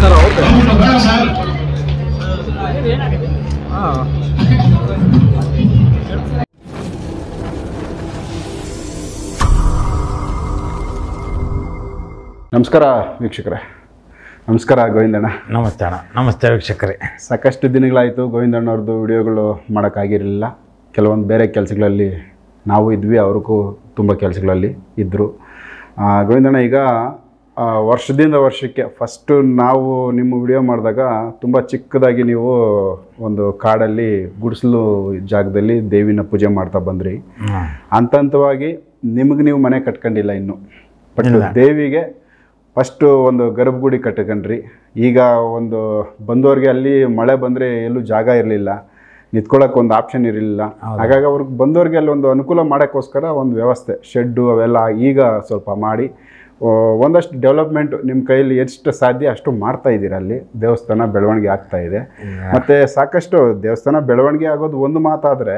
Sir ಹೌದು ಹಾಂ ನಮಸ್ಕಾರ ವೀಕ್ಷಕರೇ. ನಮಸ್ಕಾರ ಗೋವಿಂದಣ್ಣ. ನಮಸ್ತೆ ಅಣ್ಣ. ನಮಸ್ತೆ ವೀಕ್ಷಕರೇ. ಸಾಕಷ್ಟು ದಿನಗಳಾಯಿತು ಗೋವಿಂದಣ್ಣವ್ರದ್ದು ವಿಡಿಯೋಗಳು ಮಾಡೋಕ್ಕಾಗಿರಲಿಲ್ಲ. ಕೆಲವೊಂದು ಬೇರೆ ಕೆಲಸಗಳಲ್ಲಿ ನಾವು ಇದ್ವಿ, ಅವ್ರಿಗೂ ತುಂಬ ಕೆಲಸಗಳಲ್ಲಿ ಇದ್ದರು. ಗೋವಿಂದಣ್ಣ, ಈಗ ವರ್ಷದಿಂದ ವರ್ಷಕ್ಕೆ ಫಸ್ಟು ನಾವು ನಿಮ್ಮ ವಿಡಿಯೋ ಮಾಡಿದಾಗ ತುಂಬ ಚಿಕ್ಕದಾಗಿ ನೀವು ಒಂದು ಕಾಡಲ್ಲಿ ಗುಡಿಸಲು ಜಾಗದಲ್ಲಿ ದೇವಿನ ಪೂಜೆ ಮಾಡ್ತಾ ಬಂದ್ರಿ. ಹಂತವಾಗಿ ನಿಮಗೆ ನೀವು ಮನೆ ಕಟ್ಕೊಂಡಿಲ್ಲ ಇನ್ನು, ಬಟ್ ದೇವಿಗೆ ಫಸ್ಟು ಒಂದು ಗರ್ಭಗುಡಿ ಕಟ್ಕೊಂಡ್ರಿ. ಈಗ ಒಂದು ಬಂದವ್ರಿಗೆ ಅಲ್ಲಿ ಮಳೆ ಬಂದರೆ ಎಲ್ಲೂ ಜಾಗ ಇರಲಿಲ್ಲ, ನಿಂತ್ಕೊಳ್ಳೋಕೆ ಒಂದು ಆಪ್ಷನ್ ಇರಲಿಲ್ಲ. ಹಾಗಾಗಿ ಅವ್ರಿಗೆ ಬಂದವ್ರಿಗೆ ಅಲ್ಲಿ ಒಂದು ಅನುಕೂಲ ಮಾಡೋಕ್ಕೋಸ್ಕರ ಒಂದು ವ್ಯವಸ್ಥೆ, ಶೆಡ್ಡು ಅವೆಲ್ಲ ಈಗ ಸ್ವಲ್ಪ ಮಾಡಿ ಒಂದಷ್ಟು ಡೆವಲಪ್ಮೆಂಟ್ ನಿಮ್ಮ ಕೈಯಲ್ಲಿ ಎಷ್ಟು ಸಾಧ್ಯ ಅಷ್ಟು ಮಾಡ್ತಾ ಇದ್ದೀರ. ಅಲ್ಲಿ ದೇವಸ್ಥಾನ ಬೆಳವಣಿಗೆ ಆಗ್ತಾ ಇದೆ. ಮತ್ತು ಸಾಕಷ್ಟು ದೇವಸ್ಥಾನ ಬೆಳವಣಿಗೆ ಆಗೋದು ಒಂದು ಮಾತಾದರೆ,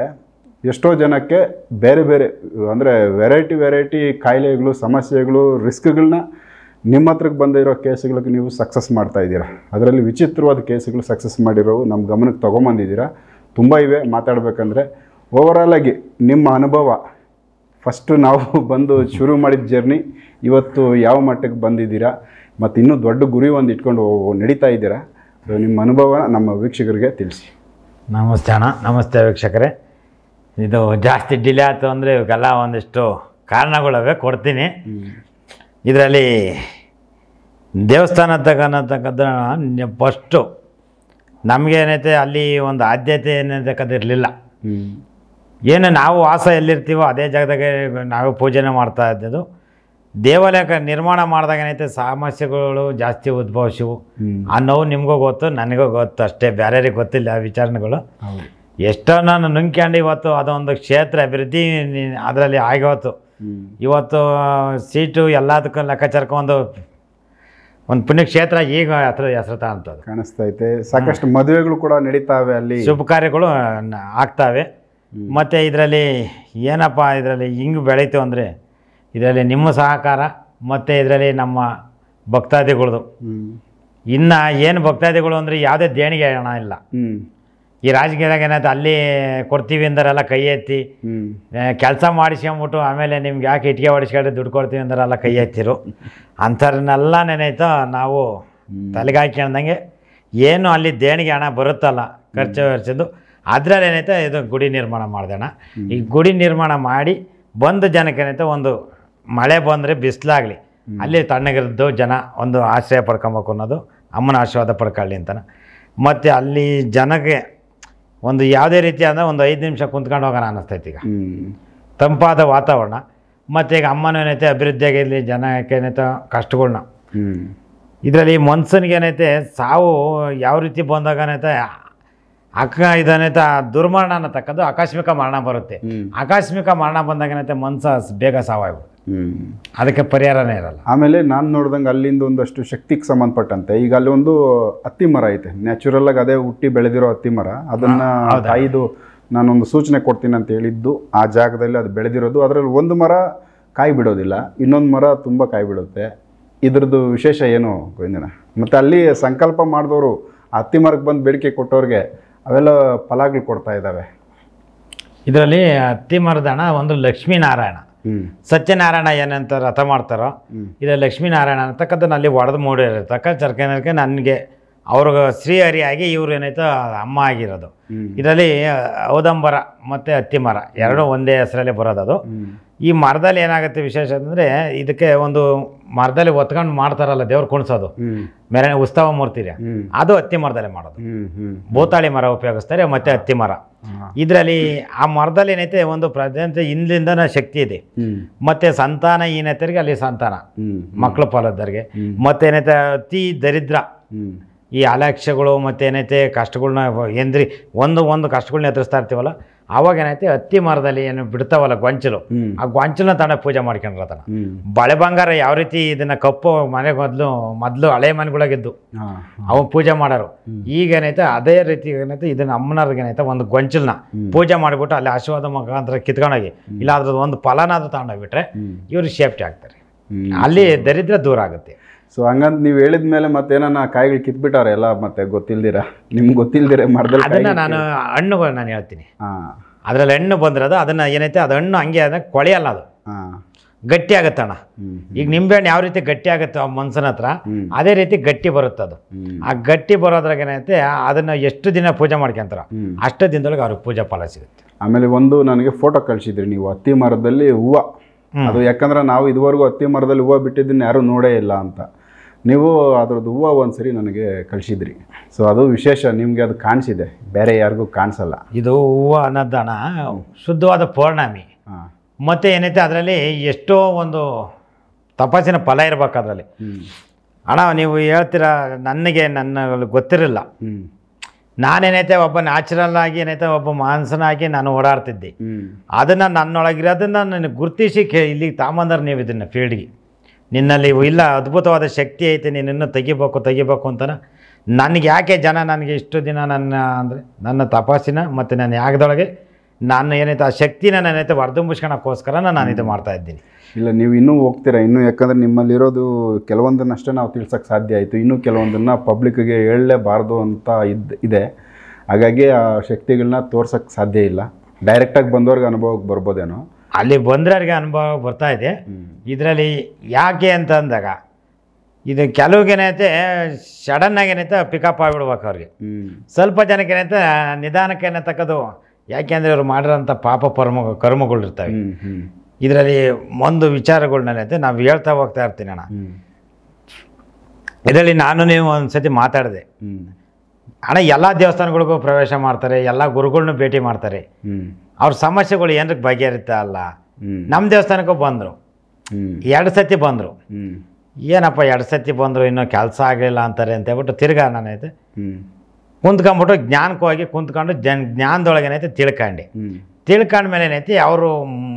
ಎಷ್ಟೋ ಜನಕ್ಕೆ ಬೇರೆ ಬೇರೆ ಅಂದರೆ ವೆರೈಟಿ ಕಾಯಿಲೆಗಳು, ಸಮಸ್ಯೆಗಳು, ರಿಸ್ಕ್ಗಳನ್ನ ನಿಮ್ಮ ಹತ್ರಕ್ಕೆ ಬಂದಿರೋ ಕೇಸುಗಳಿಗೆ ನೀವು ಸಕ್ಸಸ್ ಮಾಡ್ತಾ ಇದ್ದೀರಾ. ಅದರಲ್ಲಿ ವಿಚಿತ್ರವಾದ ಕೇಸುಗಳು ಸಕ್ಸಸ್ ಮಾಡಿರೋ ನಮ್ಮ ಗಮನಕ್ಕೆ ತೊಗೊಂಬಂದಿದ್ದೀರಾ. ತುಂಬ ಇವೆ ಮಾತಾಡಬೇಕಂದ್ರೆ. ಓವರಾಲಾಗಿ ನಿಮ್ಮ ಅನುಭವ, ಫಸ್ಟು ನಾವು ಬಂದು ಶುರು ಮಾಡಿದ ಜರ್ನಿ ಇವತ್ತು ಯಾವ ಮಟ್ಟಕ್ಕೆ ಬಂದಿದ್ದೀರಾ, ಮತ್ತು ಇನ್ನೂ ದೊಡ್ಡ ಗುರಿ ಒಂದು ಇಟ್ಕೊಂಡು ನಡೀತಾ ಇದ್ದೀರಾ. ಸೊ ನಿಮ್ಮ ಅನುಭವ ನಮ್ಮ ವೀಕ್ಷಕರಿಗೆ ತಿಳಿಸಿ. ನಮಸ್ತೆ ಅಣ್ಣ. ನಮಸ್ತೆ ವೀಕ್ಷಕರೇ. ಇದು ಜಾಸ್ತಿ ಡಿಲೇ ಆಯಿತು ಅಂದರೆ ಇವಾಗೆಲ್ಲ ಒಂದಿಷ್ಟು ಕಾರಣಗಳವೆ ಕೊಡ್ತೀನಿ. ಇದರಲ್ಲಿ ದೇವಸ್ಥಾನ ತಗೋತಕ್ಕಂಥ ಫಸ್ಟು ನಮಗೇನೈತೆ ಅಲ್ಲಿ ಒಂದು ಆದ್ಯತೆ ಏನಂತಕ್ಕಂಥ ಇರಲಿಲ್ಲ. ಏನು ನಾವು ವಾಸ ಎಲ್ಲಿರ್ತೀವೋ ಅದೇ ಜಾಗದಾಗೆ ನಾವೇ ಪೂಜೆನೇ ಮಾಡ್ತಾ ಇದ್ದದ್ದು. ದೇವಾಲಯ ನಿರ್ಮಾಣ ಮಾಡಿದಾಗ ಏನೈತೆ ಸಮಸ್ಯೆಗಳು ಜಾಸ್ತಿ ಉದ್ಭವಿಸಿವು. ಆ ನೋವು ನಿಮಗೂ ಗೊತ್ತು, ನನಗೂ ಗೊತ್ತು, ಅಷ್ಟೇ, ಬೇರೆಯವ್ರಿಗೆ ಗೊತ್ತಿಲ್ಲ ಆ ವಿಚಾರಣೆಗಳು. ಎಷ್ಟೋ ನಾನು ನುಂಗ್ಕೊಂಡು ಇವತ್ತು ಅದೊಂದು ಕ್ಷೇತ್ರ ಅಭಿವೃದ್ಧಿ ಅದರಲ್ಲಿ ಆಗಿವತ್ತು. ಇವತ್ತು ಸೀಟು ಎಲ್ಲದಕ್ಕೂ ಲೆಕ್ಕಾಚಾರಕ್ಕೆ ಒಂದು ಪುಣ್ಯಕ್ಷೇತ್ರ ಈಗ ಹೆಸರು ತಗೊಂತದ್ದು ಕಾಣಿಸ್ತೈತೆ. ಸಾಕಷ್ಟು ಮದುವೆಗಳು ಕೂಡ ನಡೀತಾವೆ, ಅಲ್ಲಿ ಶುಭ ಕಾರ್ಯಗಳು ಆಗ್ತಾವೆ. ಮತ್ತು ಇದರಲ್ಲಿ ಏನಪ್ಪ ಇದರಲ್ಲಿ ಹಿಂಗೆ ಬೆಳೀತು ಅಂದರೆ ಇದರಲ್ಲಿ ನಿಮ್ಮ ಸಹಕಾರ ಮತ್ತು ಇದರಲ್ಲಿ ನಮ್ಮ ಭಕ್ತಾದಿಗಳದು. ಇನ್ನು ಏನು ಭಕ್ತಾದಿಗಳು ಅಂದರೆ ಯಾವುದೇ ದೇಣಿಗೆ ಹಣ ಇಲ್ಲ. ಈ ರಾಜಕೀಯದಾಗ ಏನಾಯ್ತು, ಅಲ್ಲಿ ಕೊಡ್ತೀವಿ ಅಂದರೆಲ್ಲ ಕೈ ಎತ್ತಿ ಕೆಲಸ ಮಾಡಿಸ್ಕೊಂಬಿಟ್ಟು ಆಮೇಲೆ ನಿಮ್ಗೆ ಯಾಕೆ ಇಟ್ಟಿಗೆ ಹೊಡಿಸ್ಕೊಂಡು ದುಡ್ಡು ಕೊಡ್ತೀವಿ ಅಂದರೆಲ್ಲ ಕೈ ಎತ್ತಿರು. ಅಂಥವ್ರನ್ನೆಲ್ಲ ನೆನೈತೋ ನಾವು ತಲೆಗೆ ಹಾಕ್ಯಂದಂಗೆ ಏನು ಅಲ್ಲಿ ದೇಣಿಗೆ ಹಣ ಬರುತ್ತಲ್ಲ ಖರ್ಚು ಅದರಲ್ಲಿ ಏನೈತೆ ಇದು ಗುಡಿ ನಿರ್ಮಾಣ ಮಾಡ್ದಣ. ಈ ಗುಡಿ ನಿರ್ಮಾಣ ಮಾಡಿ ಬಂದು ಜನಕ್ಕೆ ಏನೈತೆ ಒಂದು ಮಳೆ ಬಂದರೆ ಬಿಸಿಲಾಗಲಿ ಅಲ್ಲಿ ತಣ್ಣಗಿದ್ದು ಜನ ಒಂದು ಆಶ್ರಯ ಪಡ್ಕೊಬೇಕು ಅನ್ನೋದು, ಅಮ್ಮನ ಆಶೀರ್ವಾದ ಪಡ್ಕೊಳ್ಳಿ ಅಂತಾನೆ. ಮತ್ತು ಅಲ್ಲಿ ಜನಕ್ಕೆ ಒಂದು ಯಾವುದೇ ರೀತಿ ಅಂದರೆ ಒಂದು 5 ನಿಮಿಷ ಕುಂತ್ಕೊಂಡು ಹೋಗೋಣ ಅನ್ನಿಸ್ತೈತಿ. ಈಗ ತಂಪಾದ ವಾತಾವರಣ. ಮತ್ತು ಈಗ ಅಮ್ಮನೂ ಏನೈತೆ ಅಭಿವೃದ್ಧಿಯಾಗಿರಲಿ, ಜನಕ್ಕೆ ಏನೈತೆ ಕಷ್ಟಗಳನ್ನ ಇದರಲ್ಲಿ ಮನ್ಸನಿಗೆ ಏನೈತೆ ಸಾವು ಯಾವ ರೀತಿ ಬಂದಾಗ ಏನೈತೆ ಇದನ್ನೈತೆ ದುರ್ಮರಣ ಅನ್ನತಕ್ಕದ್ದು ಆಕಸ್ಮಿಕ ಮರಣ ಬರುತ್ತೆ. ಆಕಸ್ಮಿಕ ಮರಣ ಬಂದಾಗ ಏನೈತೆ ಮನ್ಸು ಬೇಗ ಸಾವಾಗ್ಬಿಡುತ್ತೆ. ಅದಕ್ಕೆ ಪರಿಹಾರನೇ ಇರಲ್ಲ. ಆಮೇಲೆ ನಾನು ನೋಡ್ದಂಗೆ ಅಲ್ಲಿಂದ ಒಂದಷ್ಟು ಶಕ್ತಿಗೆ ಸಂಬಂಧಪಟ್ಟಂತೆ ಈಗ ಅಲ್ಲಿ ಒಂದು ಹತ್ತಿ ಮರ ಐತೆ, ನ್ಯಾಚುರಲ್ ಆಗಿ ಅದೇ ಹುಟ್ಟಿ ಬೆಳೆದಿರೋ ಹತ್ತಿ ಮರ. ಅದನ್ನು ಕಾಯ್ದು ನಾನೊಂದು ಸೂಚನೆ ಕೊಡ್ತೀನಿ ಅಂತ ಹೇಳಿದ್ದು ಆ ಜಾಗದಲ್ಲಿ ಅದು ಬೆಳೆದಿರೋದು. ಅದರಲ್ಲಿ ಒಂದು ಮರ ಕಾಯಿ ಬಿಡೋದಿಲ್ಲ, ಇನ್ನೊಂದು ಮರ ತುಂಬ ಕಾಯಿ ಬಿಡುತ್ತೆ. ಇದ್ರದ್ದು ವಿಶೇಷ ಏನು ಗೋವಿಂದಣ್ಣ? ಮತ್ತು ಅಲ್ಲಿ ಸಂಕಲ್ಪ ಮಾಡಿದವರು ಹತ್ತಿ ಮರಕ್ಕೆ ಬಂದು ಬೇಡಿಕೆ ಕೊಟ್ಟವ್ರಿಗೆ ಅವೆಲ್ಲ ಫಲಗಳು ಕೊಡ್ತಾ ಇದ್ದಾವೆ. ಇದರಲ್ಲಿ ಹತ್ತಿ ಮರದಣ ಒಂದು ಲಕ್ಷ್ಮೀನಾರಾಯಣ, ಸತ್ಯನಾರಾಯಣ ಏನಂತ ರಥ ಮಾಡ್ತಾರೋ ಇದು ಲಕ್ಷ್ಮೀನಾರಾಯಣ ಅಂತಕ್ಕಂಥ ಅಲ್ಲಿ ಒಡೆದು ಮೂಡಿರತಕ್ಕ ಚರ್ಕನಕ್ಕೆ ನನಗೆ ಅವ್ರಿಗೆ ಶ್ರೀಹರಿಯಾಗಿ ಇವರು ಏನೈತೋ ಅಮ್ಮ ಆಗಿರೋದು. ಇದರಲ್ಲಿ ಔದಂಬರ ಮತ್ತು ಹತ್ತಿ ಮರ ಎರಡೂ ಒಂದೇ ಹೆಸರಲ್ಲಿ ಬರೋದು. ಅದು ಈ ಮರದಲ್ಲಿ ಏನಾಗುತ್ತೆ ವಿಶೇಷ ಅಂದರೆ, ಇದಕ್ಕೆ ಒಂದು ಮರದಲ್ಲಿ ಒತ್ಕೊಂಡು ಮಾಡ್ತಾರಲ್ಲ ದೇವ್ರು ಕುಣಿಸೋದು, ಮೇರೆ ಉತ್ಸವ ಮೂರ್ತಿ, ಅದು ಹತ್ತಿ ಮರದಲ್ಲೇ ಮಾಡೋದು. ಭೂತಾಳಿ ಮರ ಉಪಯೋಗಿಸ್ತಾರೆ ಮತ್ತು ಹತ್ತಿ ಮರ. ಇದರಲ್ಲಿ ಆ ಮರದಲ್ಲಿ ಏನೈತೆ ಒಂದು ಪ್ರಜೆಂತ ಹಿಂದಿಂದನ ಶಕ್ತಿ ಇದೆ. ಮತ್ತು ಸಂತಾನ ಏನೈತರಿಗೆ ಅಲ್ಲಿ ಸಂತಾನ ಮಕ್ಕಳು ಫಲದವ್ರಿಗೆ. ಮತ್ತು ಏನೈತೆ ಅತಿ ದರಿದ್ರ ಈ ಅಲಕ್ಷ್ಯಗಳು ಮತ್ತು ಏನೈತೆ ಕಷ್ಟಗಳನ್ನ ಎಂದ್ರಿ ಒಂದು ಕಷ್ಟಗಳನ್ನ ಎದುರಿಸ್ತಾ ಇರ್ತೀವಲ್ಲ, ಆವಾಗ ಏನೈತೆ ಹತ್ತಿ ಮರದಲ್ಲಿ ಏನು ಬಿಡ್ತಾವಲ್ಲ ಗೊಂಚಲು, ಆ ಗೊಂಚಲನ್ನ ತಗೊಂಡ ಪೂಜೆ ಮಾಡ್ಕೊಂಡಿರತ್ತಾನ. ಬಳೆ ಬಂಗಾರ ಯಾವ ರೀತಿ ಇದನ್ನ ಕಪ್ಪು ಮನೆ ಮೊದಲು ಹಳೆ ಮನೆಗಳಾಗಿದ್ದು ಅವು ಪೂಜೆ ಮಾಡೋರು. ಈಗ ಏನೈತೆ ಅದೇ ರೀತಿ ಏನೈತೆ ಇದನ್ನ ಅಮ್ಮನವ್ರಿಗೆ ಏನೈತೆ ಒಂದು ಗೊಂಚಲನ್ನ ಪೂಜೆ ಮಾಡಿಬಿಟ್ಟು ಅಲ್ಲಿ ಆಶೀರ್ವಾದ ಮುಖಾಂತರ ಕಿತ್ಕೊಂಡೋಗಿ ಇಲ್ಲ ಅದ್ರದ್ದು ಒಂದು ಫಲನಾದ್ರೂ ತಗೊಂಡೋಗ್ಬಿಟ್ರೆ ಇವ್ರಿಗೆ ಸೇಫ್ಟಿ ಆಗ್ತಾರೆ, ಅಲ್ಲಿ ದರಿದ್ರ ದೂರ ಆಗುತ್ತೆ. ಸೊ ಹಂಗಂತ ನೀವು ಹೇಳಿದ ಮೇಲೆ ಮತ್ತೇನ ಕಾಯಿಗಳು ಕಿತ್ಬಿಟ್ಟಾರೆ ಎಲ್ಲ ಮತ್ತೆ ಗೊತ್ತಿಲ್ದಿರ ನಿಮ್ಗೆ ಗೊತ್ತಿಲ್ದಿರ ಮರದಲ್ಲಿ ಅದನ್ನು ನಾನು ಹಣ್ಣುಗಳು ನಾನು ಹೇಳ್ತೀನಿ. ಹಾಂ, ಅದರಲ್ಲಿ ಹಣ್ಣು ಬಂದಿರೋದು ಅದನ್ನು ಏನೈತೆ ಅದು ಹಣ್ಣು ಹಂಗೆ ಅದ ಕೊಳೆಯಲ್ಲ, ಅದು ಹಾಂ, ಗಟ್ಟಿ ಆಗುತ್ತಣ್ಣ. ಈಗ ನಿಂಬೆಹಣ್ಣು ಯಾವ ರೀತಿ ಗಟ್ಟಿ ಆಗುತ್ತೆ ಆ ಮನ್ಸನ ಹತ್ರ, ಅದೇ ರೀತಿ ಗಟ್ಟಿ ಬರುತ್ತೆ ಅದು. ಆ ಗಟ್ಟಿ ಬರೋದ್ರಾಗ ಏನೈತೆ ಅದನ್ನು ಎಷ್ಟು ದಿನ ಪೂಜೆ ಮಾಡ್ಕೊಂತಾರ ಅಷ್ಟು ದಿನದೊಳಗೆ ಅವ್ರಿಗೆ ಪೂಜಾ ಫಲ ಸಿಗುತ್ತೆ. ಆಮೇಲೆ ಒಂದು ನನಗೆ ಫೋಟೋ ಕಳಿಸಿದ್ರಿ ನೀವು ಹತ್ತಿ ಮರದಲ್ಲಿ ಹೂವು. ಅದು ಯಾಕಂದ್ರೆ ನಾವು ಇದುವರೆಗೂ ಹತ್ತಿ ಮರದಲ್ಲಿ ಹೂವು ಬಿಟ್ಟಿದ್ದನ್ನು ಯಾರೂ ನೋಡೇ ಇಲ್ಲ ಅಂತ. ನೀವು ಅದ್ರದ್ದು ಹೂವು ಒಂದ್ಸರಿ ನನಗೆ ಕಳಿಸಿದ್ರಿ. ಸೊ ಅದು ವಿಶೇಷ, ನಿಮಗೆ ಅದು ಕಾಣಿಸಿದೆ, ಬೇರೆ ಯಾರಿಗೂ ಕಾಣಿಸಲ್ಲ. ಇದು ಹೂವು ಅನ್ನೋದಣ್ಣ ಶುದ್ಧವಾದ ಪೌರ್ಣಮಿ. ಮತ್ತು ಏನೈತೆ ಅದರಲ್ಲಿ ಎಷ್ಟೋ ಒಂದು ತಪಾಸಿನ ಫಲ ಇರ್ಬೇಕು ಅದರಲ್ಲಿ. ಅಣ್ಣ ನೀವು ಹೇಳ್ತೀರ, ನನಗೆ ನನ್ನ ಗೊತ್ತಿರಲಿಲ್ಲ. ನಾನೇನೈತೆ ಒಬ್ಬ ನ್ಯಾಚುರಲ್ ಆಗಿ ಏನೈತೆ ಒಬ್ಬ ಮಾನಸನಾಗಿ ನಾನು ಓಡಾಡ್ತಿದ್ದೆ. ಅದನ್ನು ನನ್ನೊಳಗಿರೋದನ್ನು ನನಗೆ ಗುರುತಿಸಿ ಇಲ್ಲಿಗೆ ತಾಂಬಂದ್ರೆ ನೀವು ಇದನ್ನು ಫೀಲ್ಡ್ಗೆ ನಿನ್ನಲ್ಲಿ ಇಲ್ಲ ಅದ್ಭುತವಾದ ಶಕ್ತಿ ಐತೆ, ನೀನಿನ್ನೂ ತೆಗಿಬೇಕು ಅಂತಾನೆ. ನನಗೆ ಯಾಕೆ ಜನ ನನಗೆ ಇಷ್ಟು ದಿನ ನನ್ನ ತಪಾಸಿನ ಮತ್ತು ನನ್ನ ಯಾಗದೊಳಗೆ ನಾನು ಏನೈತೆ ಆ ಶಕ್ತಿನ ನಾನೈತೆ ವರ್ಧಂಬಿಸ್ಕೊಳಕ್ಕೋಸ್ಕರ ನಾನು ಇದು ಮಾಡ್ತಾಯಿದ್ದೀನಿ. ಇಲ್ಲ, ನೀವು ಇನ್ನೂ ಹೋಗ್ತೀರಾ ಇನ್ನೂ, ಯಾಕಂದರೆ ನಿಮ್ಮಲ್ಲಿರೋದು ಕೆಲವೊಂದನ್ನಷ್ಟೇ ನಾವು ತಿಳ್ಸೋಕ್ಕೆ ಸಾಧ್ಯ ಆಯಿತು. ಇನ್ನೂ ಕೆಲವೊಂದನ್ನು ಪಬ್ಲಿಕ್ಗೆ ಹೇಳಲೇಬಾರ್ದು ಅಂತ ಇದೆ. ಹಾಗಾಗಿ ಆ ಶಕ್ತಿಗಳನ್ನ ತೋರ್ಸೋಕ್ಕೆ ಸಾಧ್ಯ ಇಲ್ಲ. ಡೈರೆಕ್ಟಾಗಿ ಬಂದವ್ರಿಗೆ ಅನುಭವಕ್ಕೆ ಬರ್ಬೋದೇನೋ. ಅಲ್ಲಿ ಬಂದ್ರವ್ರಿಗೆ ಅನುಭವ ಬರ್ತಾ ಇದೆ. ಇದರಲ್ಲಿ ಯಾಕೆ ಅಂತ ಅಂದಾಗ ಇದು ಕೆಲವ್ಗೇನೈತೆ ಸಡನ್ನಾಗಿ ಏನೈತೆ ಪಿಕಪ್ ಆಗಿಬಿಡ್ಬೇಕು ಅವ್ರಿಗೆ. ಸ್ವಲ್ಪ ಜನಕ್ಕೆ ಏನೈತೆ ನಿಧಾನಕ್ಕೆ ಏನತಕ್ಕದು, ಯಾಕೆಂದರೆ ಇವರು ಮಾಡಿರೋಂಥ ಪಾಪ ಕರ್ಮಗಳಿರ್ತವೆ. ಇದರಲ್ಲಿ ಒಂದು ವಿಚಾರಗಳನ್ನೈತೆ ನಾವು ಹೇಳ್ತಾ ಹೋಗ್ತಾ ಇರ್ತೀನಿ ಅಣ್ಣ. ಇದರಲ್ಲಿ ನಾನು ನೀವು ಒಂದು ಸತಿ ಮಾತಾಡಿದೆ ಅಣ್ಣ, ಎಲ್ಲ ದೇವಸ್ಥಾನಗಳಿಗೂ ಪ್ರವೇಶ ಮಾಡ್ತಾರೆ, ಎಲ್ಲ ಗುರುಗಳ್ನೂ ಭೇಟಿ ಮಾಡ್ತಾರೆ. ಅವ್ರ ಸಮಸ್ಯೆಗಳು ಏನಕ್ಕೆ ಬಗೆಹರಿತಾ ಅಲ್ಲ. ನಮ್ಮ ದೇವಸ್ಥಾನಕ್ಕೂ ಬಂದರು, 2 ಸತಿ ಬಂದರು. ಏನಪ್ಪ 2 ಸತಿ ಬಂದರು ಇನ್ನೂ ಕೆಲಸ ಆಗಲಿಲ್ಲ ಅಂತಾರೆ ಅಂತ ಹೇಳ್ಬಿಟ್ಟು ತಿರ್ಗಾ ನಾನೈತೆ ಕುಂತ್ಕೊಂಡ್ಬಿಟ್ಟು ಜ್ಞಾನಕ್ಕೆ ಹೋಗಿ ಕುಂತ್ಕೊಂಡು ಜ್ಞಾನದೊಳಗೆ ಏನೈತೆ ತಿಳ್ಕೊಂಡ್ಮೇಲೆ ಏನೈತಿ ಅವರು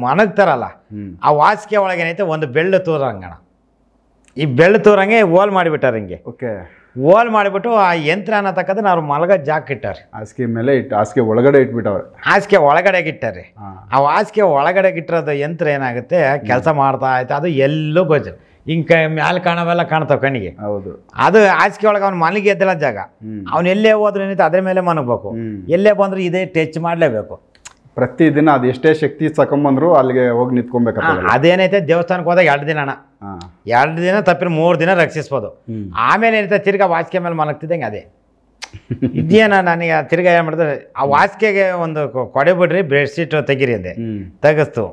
ಮಣಗ್ತಾರಲ್ಲ, ಆ ವಾಸಿಕೆ ಒಳಗೆ ಏನೈತೆ ಒಂದು ಬೆಳ್ಳು ತೂರಂಗಣ, ಈ ಬೆಳ್ಳು ತೂರಂಗೆ ಓಲ್ ಮಾಡಿಬಿಟ್ಟಾರೆ ಹಿಂಗೆ. ಓಕೆ, ಓಲ್ ಮಾಡಿಬಿಟ್ಟು ಆ ಯಂತ್ರ ಅನ್ನತಕ್ಕದನ್ನ ಅವ್ರು ಮಲಗ ಜಾಕ್ ಇಟ್ಟಾರೆ. ಹಾಸಿಗೆ ಮೇಲೆ ಹಾಸಿಗೆ ಒಳಗಡೆ ಇಟ್ಬಿಟ್ಟವ್ರೆ. ಹಾಸಿಗೆ ಒಳಗಡೆ ಇಟ್ಟಾರೆ. ಆ ಹಾಸಿಗೆ ಒಳಗಡೆ ಇಟ್ಟಿರೋದು ಯಂತ್ರ ಏನಾಗುತ್ತೆ ಕೆಲಸ ಮಾಡ್ತಾ ಐತೆ. ಅದು ಎಲ್ಲೂ ಗೋಚರ ಹಿಂಗೆ ಮ್ಯಾಲೆ ಕಾಣವೆಲ್ಲ ಕಾಣ್ತಾವೆ ಕಣ್ಣಿಗೆ. ಹೌದು, ಅದು ಹಾಸಿಗೆ ಒಳಗೆ ಅವ್ನು ಮಲಗಿ ಎದ್ದಿಲ್ಲ ಜಾಗ. ಅವ್ನು ಎಲ್ಲೇ ಹೋದ್ರೆ ಏನೈತೆ ಅದ್ರ ಮೇಲೆ ಮನಗಬೇಕು. ಎಲ್ಲೇ ಬಂದ್ರೆ ಇದೇ ಟಚ್ ಮಾಡಲೇಬೇಕು. ಪ್ರತಿದಿನ ಅದು ಎಷ್ಟೇ ಶಕ್ತಿ ತಗೊಂಬಂದ್ರು ಅಲ್ಲಿಗೆ ಹೋಗಿ ನಿಂತ್ಕೊಬೇಕಾಗ್ತದೆ. ಅದೇನೈತೆ ದೇವಸ್ಥಾನಕ್ಕೆ ಹೋದಾಗ 2 ದಿನ ಅಣ್ಣ, 2 ದಿನ ತಪ್ಪಿನ 3 ದಿನ ರಕ್ಷಿಸ್ಬೋದು. ಆಮೇಲೆ ಏನೈತೆ ತಿರ್ಗಾ ವಾಸಿಕೆ ಮೇಲೆ ಮಲಗ್ತಿದ್ದಂಗೆ ಅದೇ ಇದೇನ ನನಗೆ ತಿರ್ಗಾ ಏನು ಮಾಡಿದ್ರೆ ಆ ವಾಸಿಕೆಗೆ ಒಂದು ಕೊಡೆ ಬಿಡ್ರಿ, ಬೆಡ್ಶೀಟ್ ತೆಗೀರಿ ಅಂದೆ. ತೆಗೆಸ್ತು.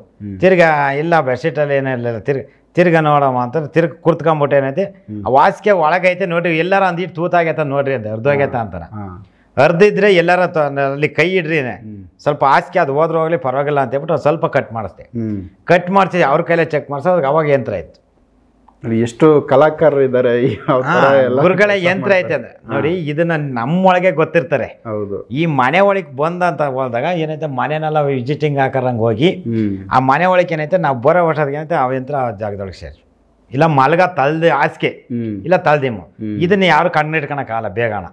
ತಿರ್ಗಾ ಇಲ್ಲ ಬೆಡ್ಶೀಟಲ್ಲಿ ಏನಿಲ್ಲ, ತಿರ್ಗಾ ನೋಡಮ್ಮ ಅಂತ ತಿರ್ಗಿ ಕುರ್ತ್ಕೊಂಬಿಟ್ಟು ಏನೈತೆ ಆ ವಾಸಿಕೆ ಒಳಗೈತೆ ನೋಡ್ರಿ, ಎಲ್ಲಾರ ಅಂದಿಟ್ಟು ತೂತಾಗೈತ ನೋಡ್ರಿ ಅಂದೆ, ಅರ್ಧೋಗೈತ ಅಂತಾನೆ. ಅರ್ದಿದ್ರೆ ಎಲ್ಲಾರ ಅಲ್ಲಿ ಕೈ ಇಡ್ರಿ, ಸ್ವಲ್ಪ ಹಾಸಿಗೆ ಅದು ಹೋದ್ರೂ ಹೋಗ್ಲಿ ಪರವಾಗಿಲ್ಲ ಅಂತ ಹೇಳ್ಬಿಟ್ಟು ಸ್ವಲ್ಪ ಕಟ್ ಮಾಡಿಸ್ದೆ. ಕಟ್ ಮಾಡಿಸಿ ಅವ್ರ ಕೈಲೇ ಚೆಕ್ ಮಾಡಿಸೋದು ಅವಾಗ ಯಂತ್ರ ಆಯ್ತು. ಎಷ್ಟು ಕಲಾಕಾರರು ಇದ್ದಾರೆ, ಗುರುಗಳ ಯಂತ್ರ ಐತೆ ಅಂದ್ರೆ ನೋಡಿ, ಇದನ್ನ ನಮ್ಮೊಳಗೆ ಗೊತ್ತಿರ್ತಾರೆ. ಹೌದು, ಈ ಮನೆ ಒಳಗೆ ಬಂದಂತ ಹೋದಾಗ ಏನೈತೆ ಮನೆನೆಲ್ಲ ವಿಸಿಟಿಂಗ್ ಹಾಕರಂಗೆ ಹೋಗಿ ಆ ಮನೆ ಒಳಗೆ ಏನೈತೆ ನಾವು ಬರೋ ವರ್ಷದ ಏನೈತೆ ಆ ಯಂತ್ರ ಜಾಗದೊಳಗೆ ಸೇರಿ ಇಲ್ಲ ಮಲ್ಗ ತಲ್ದೆ ಹಾಸಿಗೆ ಇಲ್ಲ ತಲ್ದಿಮ್ಮು, ಇದನ್ನ ಯಾರು ಕಣ್ಣಿಟ್ಕೊಳಕ್ಕಾಗಲ್ಲ ಬೇಗಣ.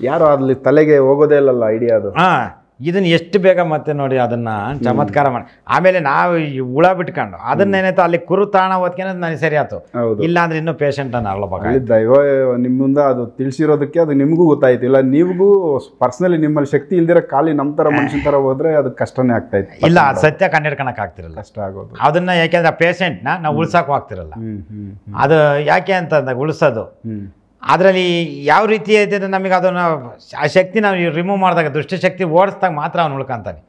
ಯಾರು ಅಲ್ಲಿ ತಲೆಗೆ ಹೋಗೋದೇ ಇಲ್ಲಲ್ಲ ಐಡಿಯಾ ಅದು. ಇದನ್ನ ಎಷ್ಟು ಬೇಗ ಮತ್ತೆ ನೋಡಿ ಅದನ್ನ ಚಮತ್ಕಾರ ಮಾಡಿ ಆಮೇಲೆ ನಾವು ಹುಳ ಬಿಟ್ಕೊಂಡು ಅದನ್ನೇನೈತೆ ಅಲ್ಲಿ ಕುರು ತಾಣ ಓದ್ಕೊಂಡು ನನಗೆ ಸರಿ ಆಯ್ತು. ಇಲ್ಲ ಅಂದ್ರೆ ಇನ್ನೂ ಪೇಷಂಟ್ ಅನ್ನ ಅರ್ಲಬೇಕು. ದೈವ ನಿಮ್ಮ ಮುಂದೆ ಅದು ತಿಳಿಸಿರೋದಕ್ಕೆ ಅದು ನಿಮಗೂ ಗೊತ್ತಾಯ್ತು. ಇಲ್ಲ ನೀವಿಗೂ ಪರ್ಸನಲಿ ನಿಮ್ಮಲ್ಲಿ ಶಕ್ತಿ ಇಲ್ದಿರೋ ಖಾಲಿ ನಮ್ಮ ಥರ ಮನುಷ್ಯನ ಥರ ಹೋದ್ರೆ ಅದು ಕಷ್ಟನೇ ಆಗ್ತಾಯಿತ್ತು. ಇಲ್ಲ ಅದು ಸತ್ಯ ಕಂಡಿಡ್ಕೊಳಕ್ ಆಗ್ತಿರಲ್ಲ, ಕಷ್ಟ ಆಗೋದು ಅದನ್ನ. ಯಾಕೆಂದ್ರೆ ಆ ಪೇಷಂಟ್ನ ನಾವು ಉಳ್ಸಕ್ಕೂ ಆಗ್ತಿರಲ್ಲ. ಅದು ಯಾಕೆ ಅಂತಂದಾಗ ಉಳಿಸೋದು ಅದರಲ್ಲಿ ಯಾವ ರೀತಿ ಐತೆ ನಮಗೆ ಅದನ್ನು ಆ ಶಕ್ತಿ ನಾವು ರಿಮೂವ್ ಮಾಡಿದಾಗ ದುಷ್ಟಶಕ್ತಿ ಓಡಿಸ್ದಾಗ ಮಾತ್ರ ಅವ್ನು ಉಳ್ಕೊಂತಾನೆ.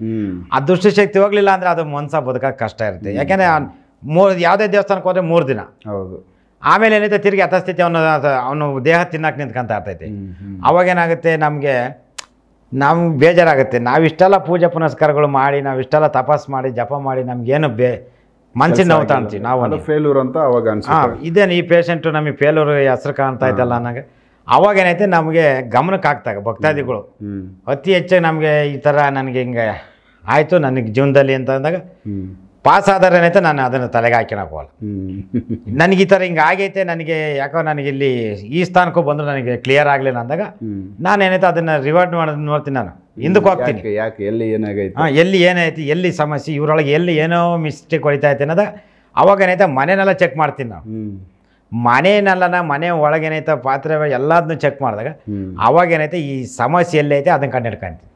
ಆ ದುಷ್ಟಶಕ್ತಿ ಹೋಗ್ಲಿಲ್ಲ ಅಂದರೆ ಅದು ಮನ್ಸ ಬದುಕೋಕೆ ಕಷ್ಟ ಇರುತ್ತೆ. ಯಾಕೆಂದರೆ ಯಾವುದೇ ದೇವಸ್ಥಾನಕ್ಕೆ ಹೋದರೆ 3 ದಿನ. ಹೌದು. ಆಮೇಲೆ ಏನೈತೆ ತಿರುಗಿ ಯಥಾಸ್ಥಿತಿ ಅವನು ದೇಹ ತಿನ್ನಕ್ಕೆ ನಿಂತ್ಕೊಂತ ಇರ್ತೈತೆ. ಅವಾಗೇನಾಗುತ್ತೆ ನಮಗೆ ಬೇಜಾರಾಗುತ್ತೆ. ನಾವಿಷ್ಟೆಲ್ಲ ಪೂಜೆ ಪುನಸ್ಕಾರಗಳು ಮಾಡಿ ನಾವಿಷ್ಟೆಲ್ಲ ತಪಾಸ್ ಮಾಡಿ ಜಪ ಮಾಡಿ ನಮಗೇನು ಮನ್ಸಿನ ನೋವು ತಾಣ್ತೀವಿ ನಾವು ಫೇಲ್ಯೂರ್ ಅಂತ ಅವಾಗ ಅನ್ಸುತ್ತೆ. ಇದೇನು ಈ ಪೇಷಂಟು ನಮಗೆ ಫೇಲ್ಯೂರ್ ಹೆಸರು ಕಾಣ್ತಾ ಇದ್ದಲ್ಲ ಅನ್ನೋಂಗೆ ಅವಾಗೇನೈತೆ ನಮಗೆ ಗಮನಕ್ಕೆ ಆಗ್ತಾಗ ಭಕ್ತಾದಿಗಳು ಅತಿ ಹೆಚ್ಚಾಗಿ ನಮಗೆ ಈ ಥರ ನನಗೆ ಹಿಂಗೆ ಆಯಿತು ನನಗೆ ಜೀವನದಲ್ಲಿ ಅಂತ ಅಂದಾಗ ಪಾಸ್ ಆದ್ರೆ ಏನೈತೆ ನಾನು ಅದನ್ನು ತಲೆಗೆ ಹಾಕ್ಯಣಕ್ಕೆ ಹೋಗಲ್ಲ. ನನಗೆ ಈ ಥರ ಹಿಂಗೆ ಆಗೈತೆ, ನನಗೆ ಯಾಕೋ ನನಗೆ ಇಲ್ಲಿ ಈ ಸ್ಥಾನಕ್ಕೂ ಬಂದರೂ ನನಗೆ ಕ್ಲಿಯರ್ ಆಗಲಿಲ್ಲ ಅಂದಾಗ ನಾನೇನೈತೆ ಅದನ್ನು ರಿವರ್ಟ್ ಮಾಡೋದು ನೋಡ್ತೀನಿ. ನಾನು ಹಿಂದಕ್ಕೆ ಹೋಗ್ತೀನಿ, ಯಾಕೆ ಎಲ್ಲಿ ಏನಾಗೈತೆ, ಎಲ್ಲಿ ಏನೈತಿ, ಎಲ್ಲಿ ಸಮಸ್ಯೆ, ಇವರೊಳಗೆ ಎಲ್ಲಿ ಏನೋ ಮಿಸ್ಟೇಕ್ ಹೊಡಿತಾ ಐತೆ ಅನ್ನೋದ ಅವಾಗ ಏನೈತೆ ಮನೆಯೆಲ್ಲ ಚೆಕ್ ಮಾಡ್ತೀನಿ. ನಾವು ಮನೆಯಲ್ಲ ಮನೆ ಒಳಗೇನೈತೆ ಪಾತ್ರೆ ಎಲ್ಲದನ್ನೂ ಚೆಕ್ ಮಾಡಿದಾಗ ಅವಾಗ ಏನೈತೆ ಈ ಸಮಸ್ಯೆ ಎಲ್ಲೈತೆ ಅದನ್ನು ಕಂಡು ಹಿಡ್ಕೊಂತೀವಿ.